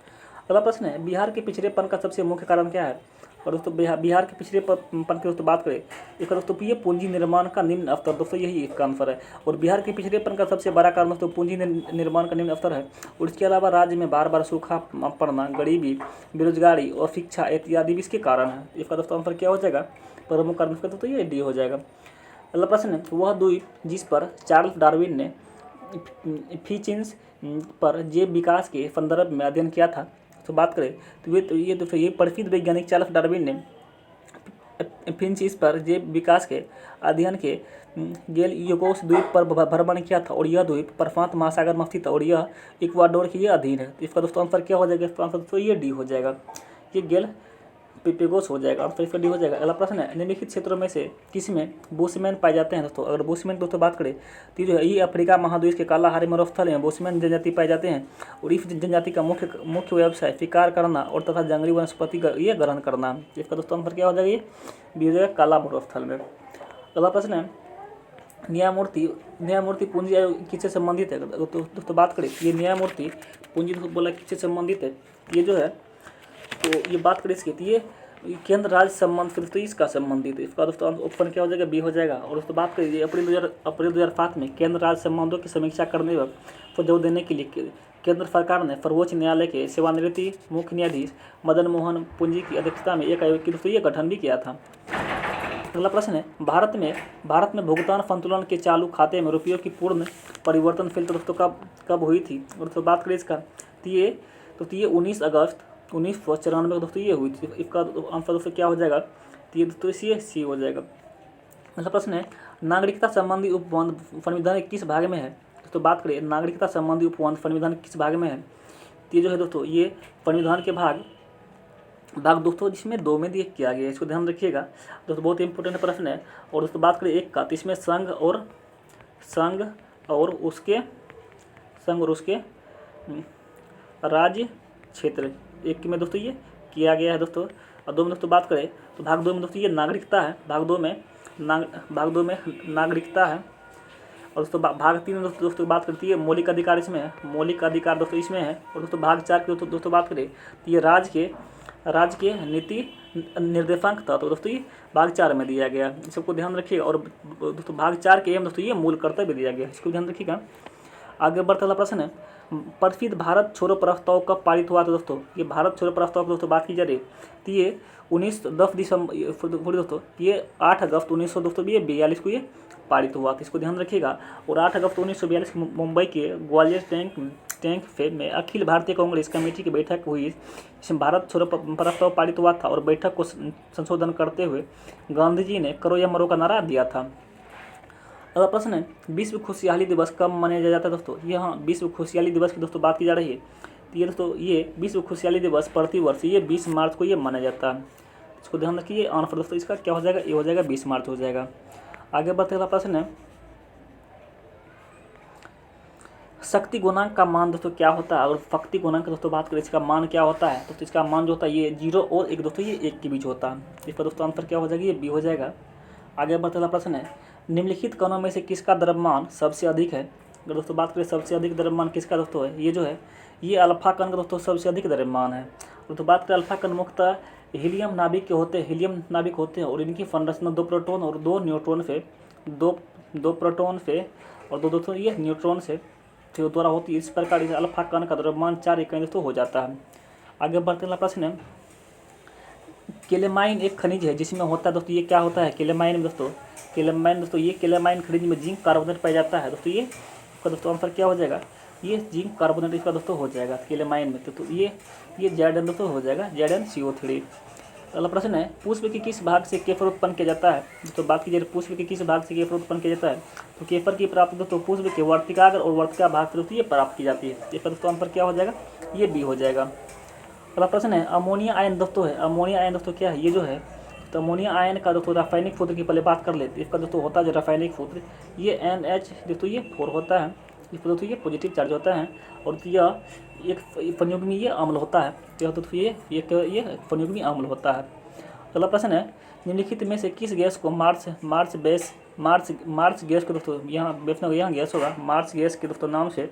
अगला प्रश्न है, बिहार के पिछड़ेपन का सबसे मुख्य कारण क्या है? और दोस्तों बिहार के पिछड़ेपन की दोस्तों बात करें, इसका दोस्तों ये पूंजी निर्माण का निम्न स्तर, दोस्तों यही इसका आंसर है। और बिहार के पिछड़ेपन का सबसे बड़ा कारण दोस्तों पूंजी निर्माण का निम्न स्तर है। और इसके अलावा राज्य में बार बार सूखा पड़ना, गरीबी, बेरोजगारी और शिक्षा इत्यादि भी इसके कारण है। इसका दोस्तों आंसर क्या हो जाएगा? प्रमुख कारण इसका दोस्तों ये डी हो जाएगा। अगला प्रश्न है, वह द्वीप जिस पर चार्ल्स डार्विन ने फिंचिस पर जैव विकास के संदर्भ में अध्ययन किया था, तो बात करें तो ये प्रसिद्ध वैज्ञानिक चार्ल्स डार्विन ने फिंचिस पर जैव विकास के अध्ययन के गैलापागोस द्वीप पर भ्रमण किया था। और यह द्वीप प्रशांत महासागर में स्थित है और यह इक्वाडोर के अधीन है। तो इसका दोस्तों आंसर क्या हो जाएगा? इसका आंसर दोस्तों ये डी हो जाएगा, ये गैलापागोस हो जाएगा। आंसर इसका डी हो जाएगा। अगला प्रश्न है, निम्नलिखित क्षेत्रों में से किसमें बुशमैन पाए जाते हैं? दोस्तों अगर बुशमैन दोस्तों बात करें तो जो है ये अफ्रीका महाद्वीप के कालाहारी मरुस्थल में बुशमैन जनजाति पाई जाते हैं। और इस जनजाति का मुख्य व्यवसाय शिकार करना और तथा जंगली वनस्पति का ये ग्रहण करना। इसका दोस्तों आंसर क्या हो जाएगा? ये भी हो जाएगा काला मरुस्थल में। अगला प्रश्न है, न्यायमूर्ति पूंजी आयोग किससे संबंधित है? दोस्तों बात करें ये न्यायमूर्ति पूंजी बोला किससे संबंधित है? ये जो है तो ये बात करें इसकी तो ये केंद्र राज्य संबंध से दोस्तों इसका संबंधित है। इसका दोस्तों ऑप्शन क्या हो जाएगा? बी हो जाएगा। और दोस्तों बात करें अप्रैल 2007 में केंद्र राज्य संबंधों की समीक्षा करने पर जोर देने के लिए केंद्र सरकार ने सर्वोच्च न्यायालय के सेवानिवृत्त मुख्य न्यायाधीश मदन मोहन पूंजी की अध्यक्षता में एक आयोग की दोस्तों ये गठन भी किया था। अगला प्रश्न है, भारत में भुगतान संतुलन के चालू खाते में रुपयों की पूर्ण परिवर्तन फिल्टर दोस्तों कब हुई थी? और दोस्तों बात करें इसका तो ये 19 अगस्त 1994 में दोस्तों ये हुई थी। इसका आंसर दोस्तों क्या हो जाएगा? तो ये दोस्तों सी हो जाएगा। अगला प्रश्न है, नागरिकता संबंधी उपबंध संविधान के किस भाग में है? दोस्तों बात करें नागरिकता संबंधी उपबंध संविधान किस भाग में है? तो ये जो है दोस्तों ये संविधान के भाग दोस्तों जिसमें 2 में दिए किया गया है, इसको ध्यान रखिएगा दोस्तों, बहुत इंपॉर्टेंट प्रश्न है। और दोस्तों बात करें 1 का तो इसमें संघ और उसके राज्य क्षेत्र 1 में दोस्तों ये किया गया है दोस्तों। और 2 में दोस्तों बात करें तो भाग 2 में दोस्तों ये नागरिकता है, भाग 2 में नागरिकता है। और दोस्तों भाग 3 में दोस्तों बात करती है मौलिक अधिकार, इसमें है मौलिक अधिकार दोस्तों इसमें है। और दोस्तों भाग 4 की दोस्तों बात करें तो ये राज्य के नीति निर्देशांक था, तो दोस्तों ये भाग 4 में दिया गया, सबको ध्यान रखिएगा। और दोस्तों भाग 4 के दोस्तों ये मूल कर्तव्य दिया गया, इसको ध्यान रखिएगा। आगे बढ़ता हुआ प्रश्न है, प्रसिद्ध भारत छोड़ो प्रस्ताव कब पारित हुआ था? दोस्तों ये भारत छोड़ो प्रस्ताव की दोस्तों बात की जा रही है तो ये 10 दिसंबर दोस्तों ये 8 अगस्त 1942 को ये पारित हुआ था, इसको ध्यान रखिएगा। और 8 अगस्त 1942 मुंबई के ग्वालियर टैंक फेब में अखिल भारतीय कांग्रेस कमेटी की बैठक हुई, इसमें भारत छोड़ो प्रस्ताव पारित हुआ था। और बैठक को संशोधन करते हुए गांधी जी ने करो या मरो का नारा दिया था। अगला प्रश्न है, विश्व खुशहाली दिवस कब मनाया जाता है? दोस्तों यहाँ विश्व खुशहाली दिवस की दोस्तों बात की जा रही है तो ये दोस्तों ये विश्व खुशहाली दिवस प्रतिवर्ष ये 20 मार्च को ये मनाया जाता है, इसको ध्यान रखिए। आंसर दोस्तों इसका क्या हो जाएगा? ये हो जाएगा 20 मार्च हो जाएगा। आगे बढ़ते हुआ प्रश्न है, शक्ति गुणांक का मान दोस्तों क्या होता है? और शक्ति गुणांक दोस्तों बात करें इसका मान क्या होता है? तो इसका मान जो होता है ये 0 और 1 दोस्तों ये 1 के बीच होता है, इसका दोस्तों आंसर क्या हो जाएगा? ये बी हो जाएगा। आगे बढ़ते हुआ प्रश्न है, निम्नलिखित कणों में से किसका द्रव्यमान सबसे अधिक है? अगर दोस्तों बात करें सबसे अधिक द्रव्यमान किसका दोस्तों है, ये जो है ये अल्फा कण का दोस्तों सबसे अधिक द्रव्यमान है। दोस्तों बात करें अल्फा कण मुख्यतः हीलियम नाभिक होते हैं और इनकी संरचना 2 प्रोटॉन और 2 न्यूट्रॉन से 2 प्रोटॉन से और 2 दोस्तों ये न्यूट्रॉन से द्वारा होती है। इस प्रकार इस अल्फा कण का द्रव्यमान 4 इकाई दोस्तों हो जाता है। आगे बढ़ते हुए प्रश्न है, केलेमाइन एक खनिज है जिसमें होता है दोस्तों ये क्या होता है? केलेमाइन दोस्तों ये केलेमाइन खनिज में जिंक कार्बोनेट पाया जाता है दोस्तों, ये इसका दोस्तों आंसर क्या हो जाएगा? ये जिंक कार्बोनेट इसका दोस्तों हो जाएगा केलेमाइन में, तो ये Zn दोस्तों हो जाएगा ZnCO3। अगला प्रश्न है, पुष्प के किस भाग से केफर उत्पन्न किया जाता है? दोस्तों बात कीजिए पुष्प के किस भाग से केफर उत्पन्न किया जाता है? तो केफर की प्राप्ति दोस्तों पुष्प के वर्तिकाग्र और वर्तिका भाग से दोस्तों ये प्राप्त की जाती है, इसका दोस्तों आंसर क्या हो जाएगा? ये बी हो जाएगा। अगला प्रश्न है, अमोनिया आयन दोस्तों है, अमोनिया आयन दोस्तों क्या है? ये जो है तो अमोनिया आयन का दोस्तों रासायनिक सूत्र की पहले बात कर लेते हैं। इसका दोस्तों होता है जो रासायनिक सूत्र ये NH दोस्तों ये 4 होता है, इस पर दोस्तों ये पॉजिटिव चार्ज होता है। और यह एक संयुग्मी ये अम्ल होता है, यह दोस्तों ये संयुग्मी अम्ल होता है। अगला प्रश्न है, निम्नलिखित में से किस गैस को मार्स बेस मार्च गैस के दोस्तों यहाँ गैस होगा, मार्च गैस के दोस्तों नाम से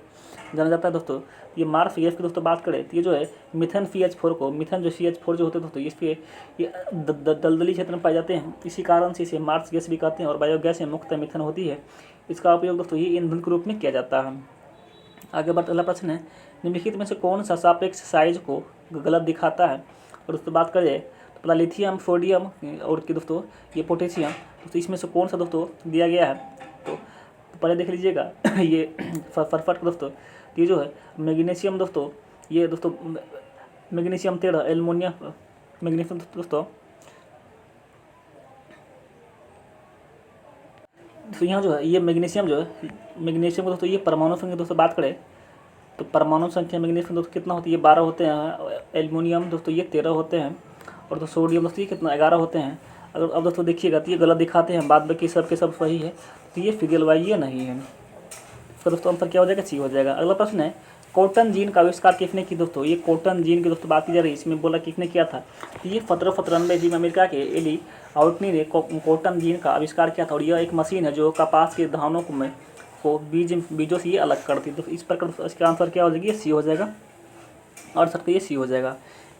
जाना जाता है दोस्तों। ये मार्च गैस की दोस्तों बात करें तो ये जो है मिथेन CH4 को, मिथेन जो CH4 जो होते हैं दोस्तों इसके ये दलदली क्षेत्र में पाए जाते हैं, इसी कारण से इसे मार्च गैस भी कहते हैं। और बायोगैस में मुख्यतः मिथेन होती है, इसका उपयोग दोस्तों ये ईंधन के रूप में किया जाता है। आगे बढ़ते अगला प्रश्न है, निम्नलिखित में से कौन सा सापेक्ष साइज को गलत दिखाता है। और दोस्तों बात करें तो पहला लिथियम, सोडियम और की दोस्तों ये पोटेशियम, दोस्तों इसमें से कौन सा दोस्तों दिया गया है। तो पहले देख लीजिएगा ये फटफट दोस्तों, ये जो है मैग्नीशियम दोस्तों, ये दोस्तों मैग्नीशियम 13, एल्युमिनियम मैग्नीशियम दोस्तों। तो यहाँ जो है ये मैग्नीशियम जो है, मैग्नीशियम को दोस्तों ये परमाणु संख्या दोस्तों बात करें तो परमाणु संख्या मैग्नीशियम दोस्तों कितना होती है, 12 होते हैं। एल्युमिनियम दोस्तों ये 13 होते हैं। और तो सोडियम दोस्तों ये कितना, 11 होते हैं। अगर अब दोस्तों देखिएगा तो ये गलत दिखाते हैं, बाद बाकी सब के सब सही है, तो ये फिगल वाई ये नहीं है। तो दोस्तों आंसर क्या हो जाएगा, सी हो जाएगा। अगला प्रश्न है, कॉटन जीन का आविष्कार किसने की दोस्तों। ये कॉटन जीन की दोस्तों बात की जा रही है, इसमें बोला किसने किया था, तो ये 1793 जी में अमेरिका के एली आउटनी ने कॉटन जीन का आविष्कार किया था। और यह एक मशीन है जो कपास के धानों को बीजों से ये अलग करती है। तो इस प्रकार इसका आंसर क्या हो जाएगी, ये सी हो जाएगा। और सकते ये सी हो जाएगा,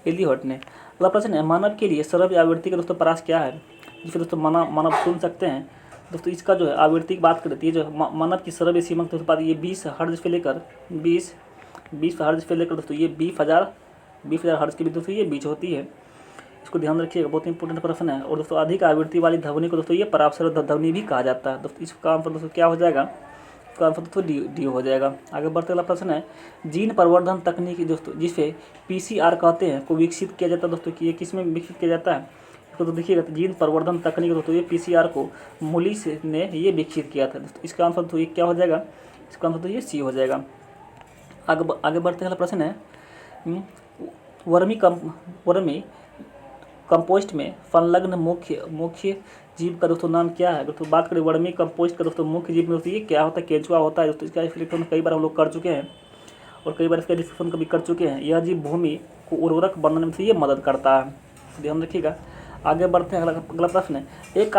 एली हॉट ने। अगला प्रश्न है, मानव के लिए श्रव्य आवृत्ति का दोस्तों प्रयास क्या है, जिसे दोस्तों मानव सुन सकते हैं। दोस्तों इसका जो है आवृत्ति की बात करती है, जो मानव की श्रव्य सीमा दोस्तों बात, ये 20 हर्ट्ज से लेकर 20 हर्ट्ज से लेकर दोस्तों ये 20,000 हर्ट्ज के भी दोस्तों ये बीच होती है। इसको ध्यान रखिएगा, बहुत इंपॉर्टेंट प्रश्न है। और दोस्तों अधिक आवृत्ति वाली ध्वनि को दोस्तों ये परावसर ध्वनि भी कहा जाता है। दोस्तों इसका आंसर दोस्तों क्या हो जाएगा, इसका आंसर दोस्तों डी हो जाएगा। आगे बढ़ते अगला प्रश्न है, जीन परिवर्धन तकनीक दोस्तों जिसे PCR कहते हैं को विकसित किया जाता है दोस्तों, कि ये किस में विकसित किया जाता है। इसको तो देखिएगा, तो जीन परिवर्धन तकनीक दोस्तों ये PCR को मूलिस ने ये विकसित किया था दोस्तों। इसका आंसर तो ये क्या हो जाएगा, इसका आंसर तो ये सी हो जाएगा। आगे बढ़ते हैं प्रश्न है, वर्मी कंपोस्ट में संलग्न मुख्य जीव का दोस्तों नाम क्या है। दोस्तों बात करें वर्मी कंपोस्ट का दोस्तों मुख्य जीव दोस्तों ये क्या होता है, केंचुआ होता है दोस्तों। इसका डिस्कशन कई बार हम लोग कर चुके हैं और कई बार इसका डिस्कशन कभी कर चुके हैं। यह जीव भूमि को उर्वरक बनने में ये मदद करता है, ध्यान रखिएगा। आगे बढ़ते हैं, अगला प्रश्न है, एक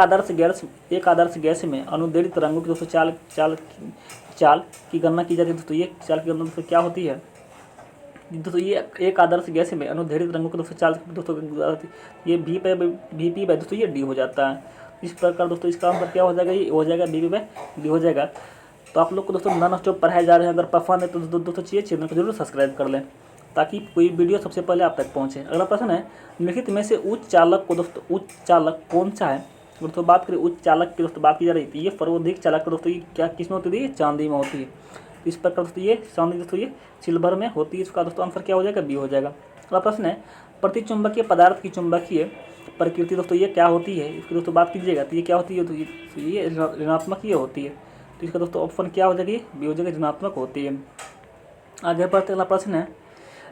आदर्श गैस में अनुदैर्ध्य तरंगों की दोस्तों चाल की गणना की जाती है। दोस्तों ये चाल की गणना दोस्तों क्या होती है, दोस्तों ये एक आदर्श गैस में अनुदैर्ध्य तरंगों की दोस्तों चाल दोस्तों ये VP बाय दोस्तों ये D हो जाता है। इस प्रकार दोस्तों इसका आंसर क्या हो जाएगा, ये हो जाएगा VP बाय D हो जाएगा। तो आप लोग को दोस्तों नॉन स्टॉप पढ़ाए जा रहे हैं, अगर पसंद है तो दोस्तों चैनल को जरूर सब्सक्राइब कर लें ताकि कोई वीडियो सबसे पहले आप तक पहुँचे। अगला प्रश्न है, निम्नलिखित में से उच्च चालक कौन सा है। दोस्तों बात करें उच्च चालक की दोस्तों बात की जा रही थी, ये सर्वाधिक चालक दोस्तों ये क्या किस में होती है, चांदी में होती है। इस प्रकार दोस्तों ये चांदी दोस्तों ये सिल्वर में होती है। इसका दोस्तों आंसर क्या हो जाएगा, बी हो जाएगा। अगला प्रश्न है, प्रतिचुंबकीय पदार्थ की चुंबकीय प्रकृति दोस्तों ये क्या होती है। इसकी दोस्तों बात कीजिएगा तो ये क्या होती है, तो ये ऋणात्मक ये होती है। तो इसका दोस्तों ऑप्शन क्या हो जाएगी, बी हो जाएगा, ऋणात्मक होती है। आगे बढ़ते अगला प्रश्न है,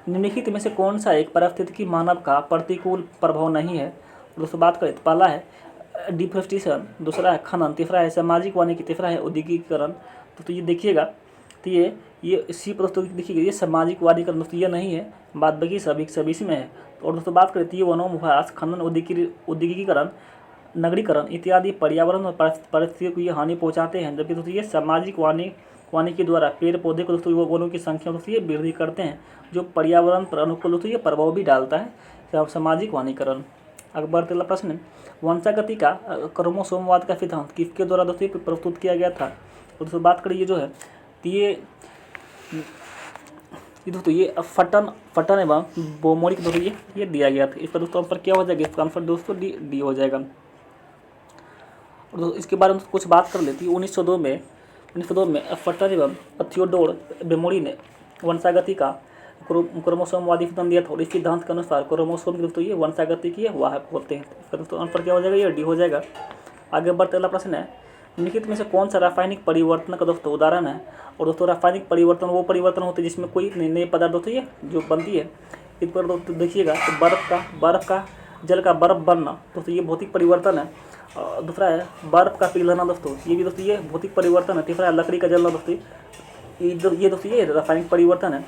निम्नलिखित में से कौन सा एक पारिस्थितिकी मानव का प्रतिकूल प्रभाव नहीं है। दोस्तों बात करें तो पहला है डिफोरेस्टेशन, दूसरा है खनन, तीसरा है सामाजिक वानिकी, तीसरा है औद्योगिकीकरण। तो ये देखिएगा तो ये सी पर दोस्तों देखिएगा, ये सामाजिक वानिकरण दोस्तों ये नहीं है, बाद बाकी सभी इसमें है। और दोस्तों बात करें तो ये वनोपहास, खनन, औद्योगिकीकरण, नगरीकरण इत्यादि पर्यावरण और परिस्थितियों को ये हानि पहुँचाते हैं। जबकि दोस्तों ये सामाजिक वानिकी द्वारा पेड़ पौधे को दोस्तों वनों की संख्या दोस्तों ये वृद्धि करते हैं, जो पर्यावरण पर अनुकूल दोस्तों ये प्रभाव भी डालता है, सामाजिक वानिकरण। अकबर अगला प्रश्न है, वंशागति का क्रोमोसोमवाद का सिद्धांत किसके द्वारा दोस्तों प्रस्तुत किया गया था। तो दोस्तों बात करें ये जो है तो ये दोस्तों ये फटन एवं बोमोरिक दोस्तों ये दिया गया था। इसका दोस्तों आंसर क्या हो जाएगा, इसका आंसर दोस्तों डी हो जाएगा। और दोस्तों इसके बारे में कुछ बात कर लेती है। 1902 में फटन एवं थियोडोर बोमोरी ने वंशागति का क्रोमोसोमवादी सिद्धांत दिया था। और इस सिद्धांत के अनुसार क्रोमोसोम के दोस्तों ये वंशागति के वाहक होते हैं। इसका दोस्तों आंसर क्या हो जाएगा, ये डी हो जाएगा। आगे बढ़ते अगला प्रश्न है, निम्नलिखित में से कौन सा रासायनिक परिवर्तन का दोस्तों उदाहरण है। और दोस्तों रासायनिक परिवर्तन वो परिवर्तन होते हैं जिसमें कोई नए पदार्थ दोस्तों ये जो बनती है। इस पर दोस्तों देखिएगा तो बर्फ का जल का बर्फ बनना दोस्तों ये भौतिक परिवर्तन है। दूसरा है बर्फ का पिघलना दोस्तों, ये भी दोस्तों ये भौतिक परिवर्तन है। तीसरा है लकड़ी का जलना दोस्तों, ये दोस्तों ये रासायनिक परिवर्तन है।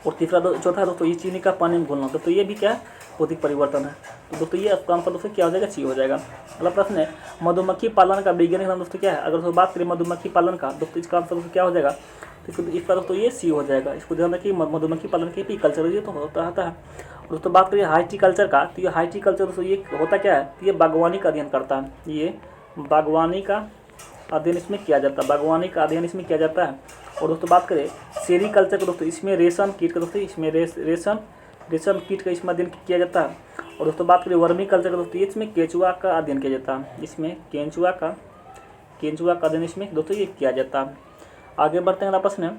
और चौथा दोस्तों ये चीनी का पानी में घुलना। दोस्तों ये भी क्या है, भौतिक परिवर्तन है। तो दोस्तों ये आपका आंसर दोस्तों क्या हो जाएगा, सी हो जाएगा। अगला प्रश्न है मधुमक्खी पालन का वैज्ञानिक नाम दोस्तों क्या है। अगर दोस्तों बात करें मधुमक्खी पालन का, दोस्तों इसका आंसर दोस्तों क्या हो जाएगा, तो इसका दोस्तों ये सी हो जाएगा। इसको ध्यान रखिए, मधुमक्खी पालन के भी कल्चर ये तो होता है। और दोस्तों बात करिए हार्टिकल्चर का, तो ये हार्टिकल्चर दोस्तों ये होता क्या है, ये बागवानी का अध्ययन करता है। ये बागवानी का अध्ययन इसमें किया जाता है, बागवानी का अध्ययन इसमें किया जाता है। और दोस्तों बात करें सेरीकल्चर का, दोस्तों इसमें रेशम कीट का, दोस्तों इसमें रेशम कीट का इसमें अध्ययन किया जाता है। और दोस्तों बात करें वर्मी कल्चर का, दोस्तों इसमें केंचुआ का अध्ययन किया जाता है। इसमें केंचुआ का अध्ययन इसमें दोस्तों ये किया जाता है। आगे बढ़ते हैं। अगला प्रश्न है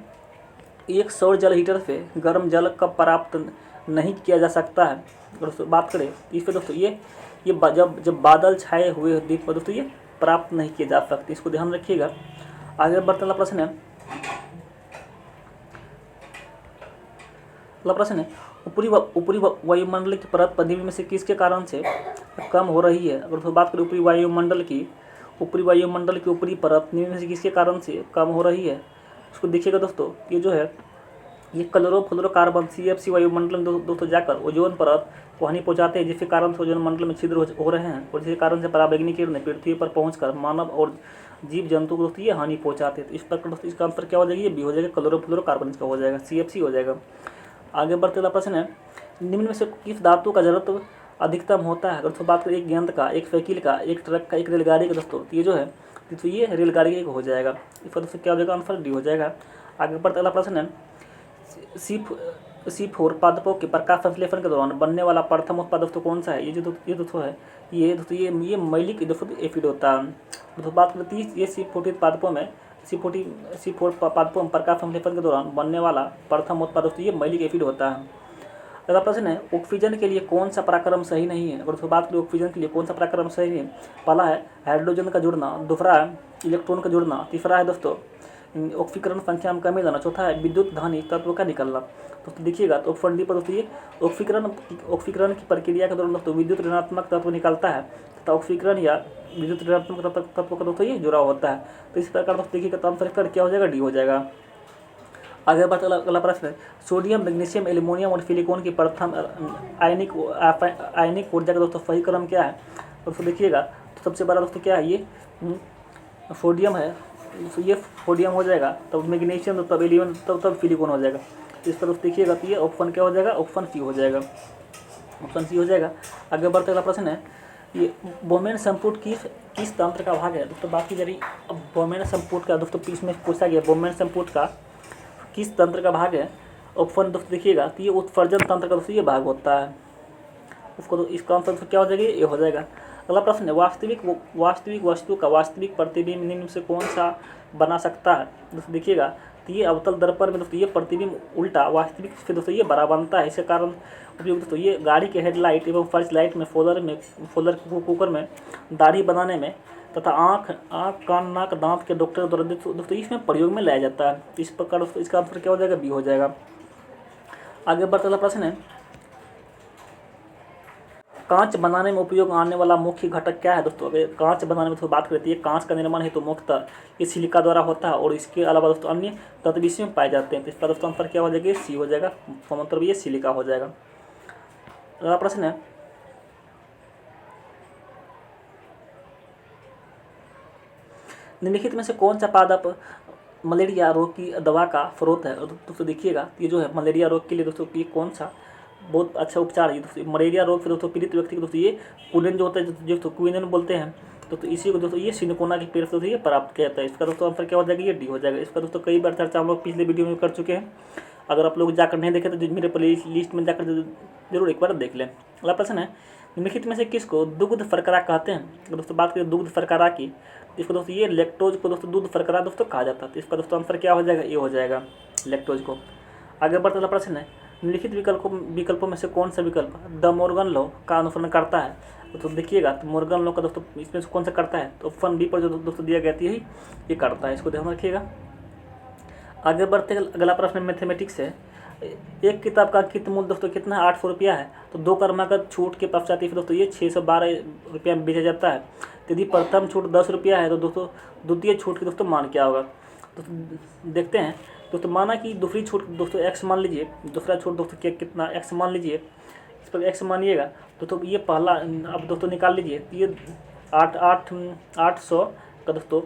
एक सौर जल हीटर से गर्म जल कब प्राप्त नहीं किया जा सकता है। दोस्तों बात करें इस पर दोस्तों ये जब बादल छाए हुए द्वीप पर दोस्तों ये प्राप्त नहीं किए जा सकते, इसको ध्यान रखिएगा। आगे बढ़ते हैं। प्रश्न है ऊपरी वायुमंडल की परत पृथ्वी में से किसके कारण से कम हो रही है। अगर तो बात करें ऊपरी वायुमंडल की ऊपरी परत पृथ्वी में से किसके कारण से कम हो रही है, उसको देखिएगा दोस्तों। ये जो है ये क्लोरोफ्लोरोकार्बन CFC वायुमंडल में दोस्तों जाकर ओजोन परत को हानि पहुंचाते हैं, जिसके कारण से ओजोन मंडल में छिद्र हो रहे हैं। और जिसके कारण से पराबैंगनी किरणें पृथ्वी पर पहुंचकर मानव और जीव जंतु को दोस्तों ये हानि पहुंचाते हैं। तो इस पर दोस्तों इसका आंसर क्या हो जाएगा, ये भी हो जाएगा, क्लोरोफ्लोरोकार्बन इसका हो जाएगा, CFC हो जाएगा। आगे बढ़ते हुए प्रश्न है निम्न में से किस धातु का जड़त्व अधिकतम होता है। अगर तो बात करें एक गेंद का, एक साइकिल का, एक ट्रक का, एक रेलगाड़ी का, दोस्तों ये जो है तो ये रेलगाड़ी एक हो जाएगा। इसका दोस्तों क्या हो जाएगा, आंसर डी हो जाएगा। आगे बढ़ते अगला प्रश्न है C4 पादपों के प्रकाश संश्लेषण के दौरान बनने वाला प्रथम उत्पाद दोस्तों कौन सा है। ये दोस्तों है ये मैलिक दोस्तों एसिड होता है। दोस्तों बात करते हैं ये C4 पादपों में C4 पादपों में प्रकाश संश्लेषण के दौरान बनने वाला प्रथम उत्पाद दोस्तों ये मैलिक एसिड होता है। अगला प्रश्न है ऑक्सीजन के लिए कौन सा पराक्रम सही नहीं है। अगर बात करें ऑक्सीजन के लिए कौन सा पराक्रम सही नहीं है, पहला है हाइड्रोजन का जुड़ना, दूसरा है इलेक्ट्रॉन का जुड़ना, तीसरा है दोस्तों ऑक्सीकरण संख्या में कमी लाना, चौथा है विद्युत धानी तत्व का निकलना। दोस्तों देखिएगा तो ऑप्शन डी पर दोस्तों ये ऑक्सीकरण की प्रक्रिया के दौरान दोस्तों विद्युत ऋणात्मक तत्व निकलता है तथा ऑक्सीकरण या विद्युत ऋणात्मक तत्व का दोस्तों ये जुड़ा होता है। तो इस प्रकार दोस्तों देखिएगा तो आंसर क्या हो जाएगा, डी हो जाएगा। आगे बढ़ते अगला प्रश्न है सोडियम, मैग्नीशियम, एल्यूमिनियम और सिलिकॉन की प्रथम आयनिक ऊर्जा का दोस्तों सही क्रम क्या है। दोस्तों देखिएगा तो सबसे बड़ा दोस्तों क्या है, ये सोडियम है, तो ये सोडियम हो जाएगा, तब मैग्नीशियम, तब एल्यूमिनियम, तब सिलिकॉन हो जाएगा। इस पर दोस्तों देखिएगा तो ये ऑप्शन क्या हो जाएगा, ऑप्शन सी हो जाएगा, ऑप्शन सी हो जाएगा। आगे बढ़ते अगला प्रश्न है ये बोमेन संपुट किस तंत्र का भाग है। दोस्तों बात की जा रही अब बोमेन संपुट का, दोस्तों इसमें पूछा गया बोमेन संपुट का किस तंत्र का भाग है। ऑप्शन दोस्तों देखिएगा तो ये उत्सर्जन तंत्र का दोस्तों ये भाग होता है, उसको तो इसका आंसर क्या हो जाएगा, ये हो जाएगा। अगला प्रश्न है वास्तविक वस्तु का वास्तविक प्रतिबिंब निम्न से कौन सा बना सकता है। दोस्तों देखिएगा तो ये अवतल दर्पण में दोस्तों ये प्रतिबिंब उल्टा वास्तविक से दोस्तों ये बड़ा बनता है। इसके कारण उपयोग दोस्तों ये गाड़ी के हेडलाइट एवं फर्स्ट लाइट में फोल्डर कुकर में दाढ़ी बनाने में तथा आँख कान नाक दांत के डॉक्टर द्वारा दोस्तों इसमें प्रयोग में लाया जाता है। इस प्रकार दोस्तों इसका आंसर क्या हो जाएगा, बी हो जाएगा। आगे बढ़ते अगला प्रश्न है कांच बनाने में उपयोग आने वाला मुख्य घटक क्या है। दोस्तों अगर कांच बनाने में तो बात करती है, कांच का निर्माण हेतु मुख्यतः ये सिलिका द्वारा होता है और इसके अलावा दोस्तों अन्य तत्व इसमें पाए जाते हैं। तो इसका दोस्तों आंसर क्या हो जाएगा, सी हो जाएगा, मतलब ये सिलिका हो जाएगा। अगला प्रश्न है निम्नलिखित में से कौन सा पादप मलेरिया रोग की दवा का स्रोत है। दोस्तों देखिएगा ये जो है मलेरिया रोग के लिए दोस्तों ये कौन सा बहुत अच्छा उपचार है। दोस्तों मलेरिया रोग से दोस्तों पीड़ित व्यक्ति को दोस्तों ये क्विनन जो होता है, जो क्विनन बोलते हैं, तो इसी को दोस्तों ये सिनकोना के पेड़ से दोस्तों ये प्राप्त किया जाता है। इसका दोस्तों आंसर क्या हो जाएगा, ये डी हो जाएगा। इसका दोस्तों कई बार चर्चा हम लोग पिछले वीडियो में कर चुके हैं, अगर आप लोग जाकर नहीं देखे तो मेरे प्ले लिस्ट में जाकर जरूर एक बार देख लें। अगला प्रश्न है निम्नलिखित में से किसको दुग्ध शर्करा कहते हैं। दोस्तों बात करें दुग्ध शर्करा की, इसको दोस्तों ये लैक्टोज को दोस्तों दूध शर्करा दोस्तों कहा जाता है। तो इसका दोस्तों आंसर क्या हो जाएगा, ये हो जाएगा लैक्टोज को। आगे बढ़ते अगला प्रश्न है निम्नलिखित विकल्पों में से कौन सा विकल्प द मोर्गन लॉ का अनुसरण करता है। तो देखिएगा तो मोर्गन लॉ का दोस्तों इसमें से कौन सा करता है, तो ऑप्शन बी पर जो दोस्तों दिया गया है ये करता है, इसको ध्यान रखिएगा। आगे बढ़ते अगला प्रश्न मैथमेटिक्स है एक किताब का अंकित मूल्य दोस्तों कितना है, 800 रुपया है। तो 2 क्रमागत छूट के पश्चात दोस्तों ये 612 रुपया में बेचा जाता है। यदि प्रथम छूट 10 रुपया है तो दोस्तों द्वितीय छूट की दोस्तों मान क्या होगा। तो देखते हैं दोस्तों माना कि दूसरी छूट दोस्तों एक्स मान लीजिए, दूसरा छूट दोस्तों कितना एक्स मान लीजिए, इस पर एक्स मानिएगा दोस्तों। ये पहला अब दोस्तों निकाल लीजिए, ये 800 का दोस्तों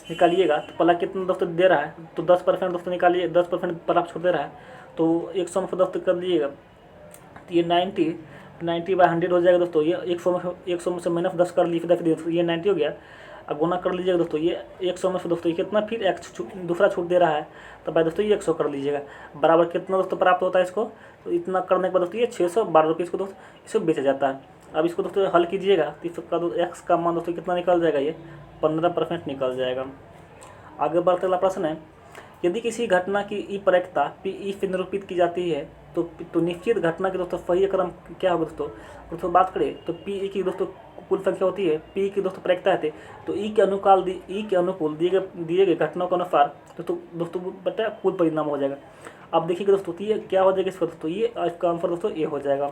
निकालिएगा तो पहला कितना दोस्तों दे रहा है, तो 10% दोस्तों निकालिए, 10% पर आप छूट दे रहा है तो 100 में दोस्तों कर लीजिएगा तो ये 90/100 हो जाएगा दोस्तों। ये 100 में से माइनस 10 कर लीजिए दोस्तों, ये 90 हो गया। अब गुना कर लीजिएगा दोस्तों, ये 100 में से दोस्तों ये कितना फिर एक्स दूसरा छूट दे रहा है, तो भाई दोस्तों ये 100 कर लीजिएगा, बराबर कितना दोस्तों प्राप्त होता है इसको। तो इतना करने के बाद दोस्तों ये 612 रुपये इसको दोस्तों इसे बेचा जाता है। अब इसको दोस्तों हल कीजिएगा तो इसका एक्स का मान दोस्तों कितना निकल जाएगा, ये 15% निकल जाएगा। आगे बढ़ते अगला प्रश्न है, यदि किसी घटना की ई प्रयिकता पी से निरूपित की जाती है तो निश्चित घटना के दोस्तों सही क्रम क्या होगा दोस्तों बात करें तो पी की दोस्तों कुल संख्या होती है, पी की दोस्तों प्रयिकता है तो ई के अनुकूल दिए गए घटनाओं के अनुसार दोस्तों बटा कुल परिणाम हो जाएगा। अब देखिएगा दोस्तों ये क्या हो जाएगा इसका दोस्तों, ये इसका आंसर दोस्तों ये हो जाएगा।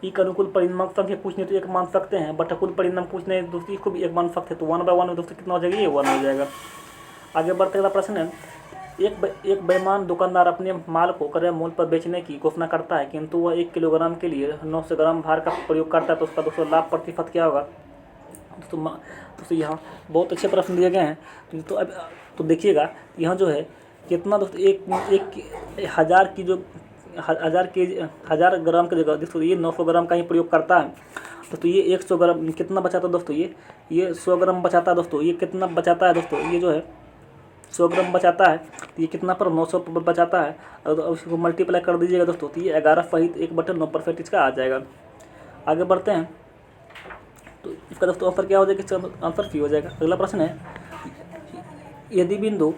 ई का अनुकूल परिणाम संख्या पूछने तो एक मान सकते हैं, बट कुल परिणाम पूछने दोस्तों इसको भी एक मान सकते हैं, तो 1/1 दोस्तों कितना हो जाएगा, ये 1 हो जाएगा। आगे बढ़ते अगला प्रश्न है, एक बेईमान दुकानदार अपने माल को क्रय मूल्य पर बेचने की घोषणा करता है, किंतु वह 1 किलोग्राम के लिए 900 ग्राम भार का प्रयोग करता है, तो उसका दोस्तों लाभ प्रतिशत क्या होगा। दोस्तों यहाँ बहुत अच्छे प्रश्न दिए गए हैं। तो अब तो देखिएगा यहाँ जो है कितना दोस्तों एक हज़ार की जो 1000 ग्राम की जगह दोस्तों ये 900 ग्राम का ही प्रयोग करता है, दोस्तों ये 100 ग्राम कितना बचाता है दोस्तों, ये 100 ग्राम बचाता है दोस्तों। ये कितना बचाता है दोस्तों, ये जो है 100 ग्राम बचाता है, तो ये कितना पर 900 बचाता है, और इसको मल्टीप्लाई कर दीजिएगा दोस्तों, तो ये 11/1/9% इसका आ जाएगा। आगे बढ़ते हैं तो इसका दोस्तों आंसर क्या हो जाएगा, इसका आंसर सी हो जाएगा। अगला प्रश्न है, यदि बिंदु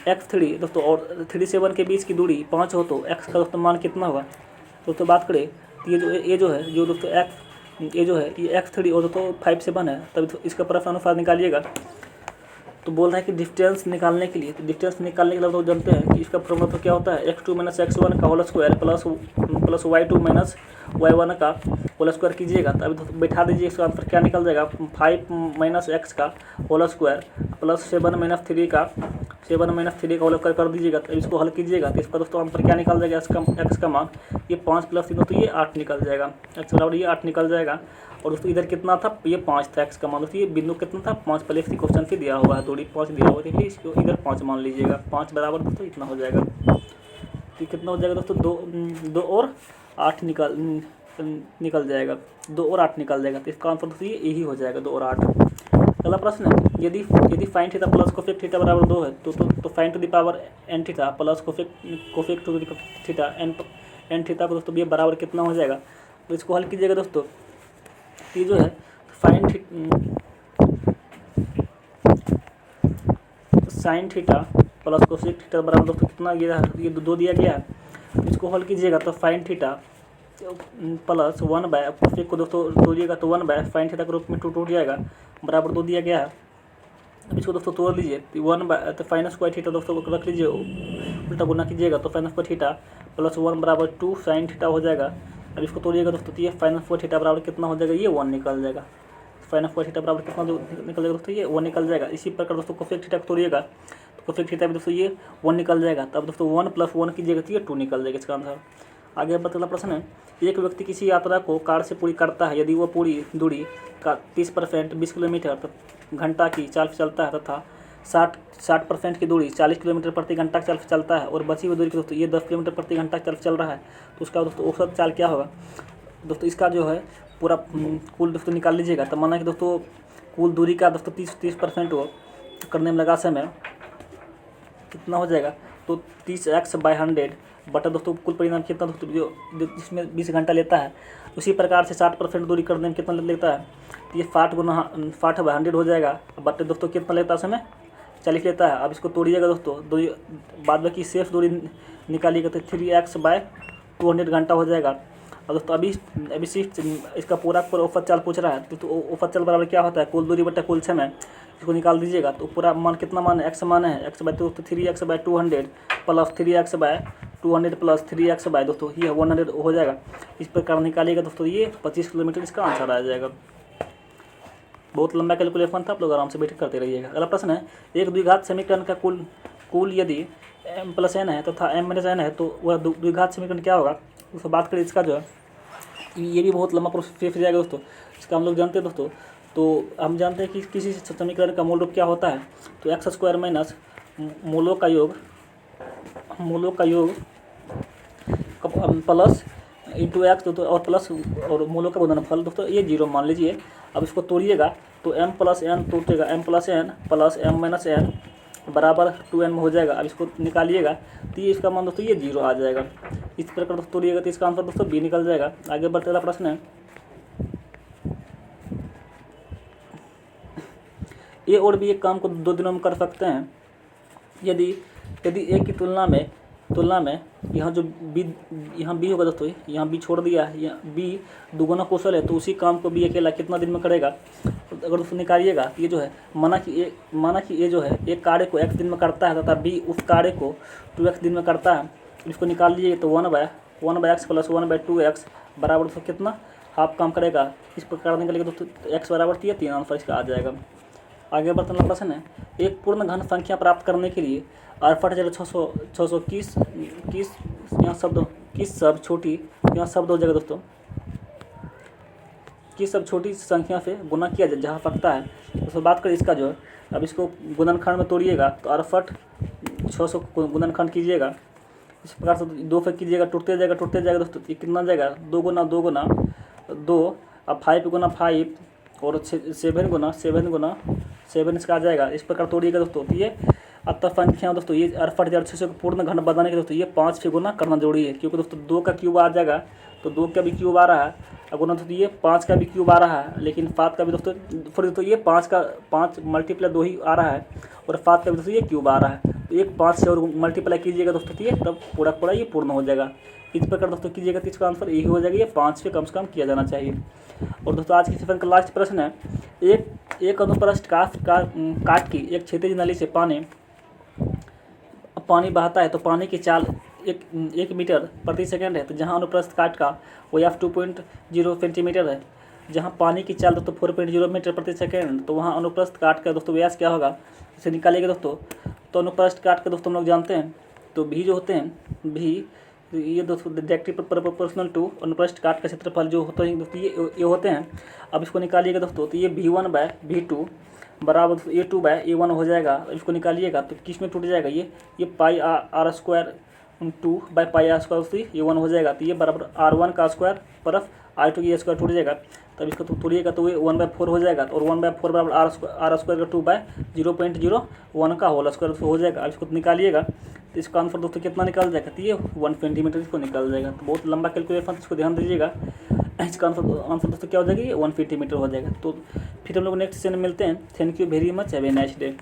x3 दोस्तों और 37 के बीच की दूरी 5 हो तो x का दोस्तों मान कितना होगा। दोस्तों बात करें तो ये जो है दोस्तों ये x3 और दोस्तों 57 है, तब तो इसका परस्पर अनुपात निकालिएगा। तो बोल रहा है कि डिस्टेंस निकालने के लिए, तो डिस्टेंस निकालने के लिए तो जानते हैं कि इसका फॉर्मूला तो क्या होता है, x2 - x1 का whole square plus y2 - y1 का होल स्क्वायर कीजिएगा। तो अभी तो बैठा दीजिए, इसका आंसर क्या निकल जाएगा, 5 - x का होल स्क्वायर प्लस 7 - 3 का होल स्क्वायर कर दीजिएगा। तो इसको हल कीजिएगा तो इसका दोस्तों आंसर क्या निकल जाएगा, x का मान ये 5 + 3 तो ये 8 निकल जाएगा, x बराबर ये 8 निकल जाएगा। और दोस्तों इधर कितना था, ये 5 था x का मान, दोस्तों ये बिंदु कितना था 5, पहले इसी क्वेश्चन से दिया हुआ है, दूरी 5 दिया हुआ है, इसलिए इसको इधर 5 मान लीजिएगा। 5 बराबर दोस्तों इतना हो जाएगा, तो कितना हो जाएगा दोस्तों 2 और 8 निकल जाएगा, 2 और 8 निकल जाएगा। तो इसका आंसर दोस्तों ये यही हो जाएगा, 2 और 8। अगला प्रश्न है, यदि sin theta plus cosec theta बराबर 2 है तो sin to the power n theta plus cosec to the theta n theta को दोस्तों ये बराबर कितना हो जाएगा। तो इसको हल कीजिएगा दोस्तों, ये जो है sin theta plus cosec theta बराबर दोस्तों कितना ये 2 दिया गया है। इसको हल कीजिएगा तो sin थीटा प्लस 1/कोसेक को दोस्तों तोड़िएगा तो 1/sin थीटा के रूप में टूट जाएगा, बराबर 2 दिया गया है। अब इसको दोस्तों तोड़ लीजिए, तो sin स्क्वायर थीटा दोस्तों रख लीजिए, उल्टा गुना कीजिएगा तो sin स्क्वायर थीटा प्लस 1 बराबर 2 sin थीटा हो जाएगा। अब इसको तोड़िएगा दोस्तों, तो ये sin स्क्वायर थीटा बराबर कितना हो जाएगा, ये 1 निकल जाएगा। sin स्क्वायर थीटा बराबर कितना निकल जाएगा दोस्तों, ये 1 निकल जाएगा। इसी प्रकार दोस्तों कोसेक थीटा को तोड़िएगा तो कोसेक थीटा भी दोस्तों ये 1 निकल जाएगा। तब दोस्तों 1 + 1 कीजिएगा तो ये 2 निकल जाएगा इसका आंसर। आगे अगला प्रश्न है, एक व्यक्ति किसी यात्रा को कार से पूरी करता है, यदि वह पूरी दूरी का 30% 20 किलोमीटर घंटा की चाल से चलता है तथा 60% की दूरी 40 किलोमीटर प्रति घंटा की चाल से चलता है और बची हुई दूरी की दोस्तों ये 10 किलोमीटर प्रति घंटा की चाल से चल रहा है, तो उसका दोस्तों औसत चाल क्या होगा। दोस्तों इसका जो है पूरा कुल दोस्तों निकाल लीजिएगा। तो माना कि दोस्तों कुल दूरी का दोस्तों 30% हो करने में लगा समय कितना हो जाएगा, तो 30x/100 बटा दोस्तों कुल परिणाम कितना दोस्तों जो जिसमें 20 घंटा लेता है, उसी प्रकार से 60% दूरी करने में कितना लेता है, तो ये 60/100 हो जाएगा। बटे दोस्तों कितना लेता है समय 40 लेता है। अब इसको तोड़िएगा दोस्तों, बाद बाकी शेष दूरी निकालिएगा तो 3x/200 घंटा हो जाएगा। और दोस्तों अभी सिर्फ इसका पूरा औसत चाल पूछ रहा है, तो औसत चाल बराबर क्या होता है, कुल दूरी बटा कुल समय, इसको निकाल दीजिएगा तो पूरा मान कितना मान है, x मान है x/2 तो 3x/200 plus 3x/200 plus 3x दोस्तों ये 100 हो जाएगा। इस प्रकार निकालिएगा दोस्तों, ये 25 किलोमीटर इसका आंसर आ जाएगा। बहुत लंबा कैलकुलेशन था, आप लोग आराम से बैठ करते रहिएगा। अगला प्रश्न है, एक द्विघात समीकरण का कुल कुल यदि m प्लस n है तथा m माइनस n है तो वह द्विघात समीकरण क्या होगा, उसको बात करें इसका जो है, ये भी बहुत लंबा प्रोसेस जाएगा दोस्तों, इसका हम लोग जानते हैं दोस्तों। तो हम जानते हैं कि किसी समीकरण का मूल रूप क्या होता है, तो एक्स स्क्वायर माइनस मूलों का योग प्लस इंटू एक्स दोस्तों और प्लस और मूलों का गुणनफल दोस्तों, ये जीरो मान लीजिए। अब इसको तोड़िएगा तो m प्लस एन तोड़ेगा, m plus N plus m minus N बराबर 2n में हो जाएगा। अब इसको निकालिएगा तो ये इसका मान दोस्तों ये जीरो आ जाएगा। इस प्रकार दोस्तों तोड़िएगा तो इसका आंसर दोस्तों बी निकल जाएगा। आगे बढ़ते अगला प्रश्न है, ए और बी एक काम को 2 दिनों में कर सकते हैं यदि ए की तुलना में यहाँ जो यहाँ बी होगा दोस्तों, यहाँ बी छोड़ दिया, यहाँ बी दुगुना कुशल है तो उसी काम को बी अकेला कितना दिन में करेगा। तो अगर दोस्तों निकालिएगा तो ये जो है माना कि ए जो है एक कार्य को x दिन में करता है तथा बी उस कार्य को 2x दिन में करता है। इसको निकाल लीजिए तो 1/x प्लस 1/2x बराबर दोस्तों कितना हाफ काम करेगा। इस प्रकार निकलेगा दोस्तों x बराबर 3 आंसर इसका आ जाएगा। आगे बढ़ते हैं प्रश्न है, एक पूर्ण घन संख्या प्राप्त करने के लिए 68,621 यहाँ शब्द किस सब छोटी यहाँ शब्द हो जाएगा दोस्तों, किस सब छोटी संख्या से गुना किया जाए जहाँ पकता है। तो बात करें इसका जो है, अब इसको गुणनखंड में तोड़िएगा तो 68,600 गुणनखंड कीजिएगा, इस प्रकार से 2 से कीजिएगा, टूटते जाएगा दोस्तों। ये कितना जाएगा 2 गुना 2, अब 5 गुना 5 और 7 गुना 7 इसका आ जाएगा। इस प्रकार तोड़िएगा दोस्तों। तो ये अतः संख्या दोस्तों ये 68,600 को पूर्ण घन बनाने के दोस्तों ये 5 से गुना करना जरूरी है, क्योंकि दोस्तों 2 का क्यूब आ जाएगा तो 2 का भी क्यूब आ रहा है, और गुना दोस्तों ये 5 का भी क्यूब आ रहा है, लेकिन 7 का भी दोस्तों फिर दोस्तों ये 5 मल्टीप्लाई 2 ही आ रहा है और 7 का भी दोस्तों ये क्यूब आ रहा है। तो एक 5 से और मल्टीप्लाई कीजिएगा दोस्तों, तो ये तब पूरा ये पूर्ण हो जाएगा। इस प्रकार दोस्तों कीजिएगा तो इसका आंसर यही हो जाएगा, ये 5 से कम किया जाना चाहिए। और दोस्तों आज के सेशन का लास्ट प्रश्न है, एक अनुप्रस्थ काट की एक क्षैतिज नली से पानी बहता है तो पानी की चाल 1 मीटर प्रति सेकंड है। तो जहां अनुप्रस्थ काट का व्यास 2.0 सेंटीमीटर है, जहां पानी की चाल दोस्तों 4.0 मीटर प्रति सेकंड, तो वहां अनुप्रस्थ काट का दोस्तों व्यास क्या होगा, इसे निकालिएगा दोस्तों। तो अनुप्रस्थ काट के दोस्तों हम लोग जानते हैं, तो भी जो होते हैं भी ये दोस्तों डायरेक्टली प्रोपोर्शनल टू अनुप्रस्थ काट का क्षेत्रफल जो होते हैं दोस्तों ये होते हैं। अब इसको निकालिएगा दोस्तों, तो ये V1/V2 बराबर A2/A1 हो जाएगा। इसको निकालिएगा तो किस में टूट जाएगा, ये पाई r स्क्वायर 2/πr² A1 हो जाएगा। तो ये बराबर R1 का स्क्वायर परफ R2 की स्क्वायर टूट जाएगा। तब इसको तोड़िएगा तो ये 1/4 हो जाएगा, और 1/4 बराबर R स्क्वायर का 2/0.01 का होल स्क्वायर हो जाएगा। अब इसको निकालिएगा तो इसका आंसर दोस्तों कितना निकल जाएगा, तो ये 1 सेंटीमीटर इसको निकल जाएगा। तो बहुत लंबा कैलकुलेशन, इसको ध्यान दीजिएगा। इसका आंसर दोस्तों क्या हो जाएगा, ये 1 सेंटीमीटर हो जाएगा। तो फिर हम लोग नेक्स्ट सेशन में मिलते हैं। Thank you very much, have a nice day.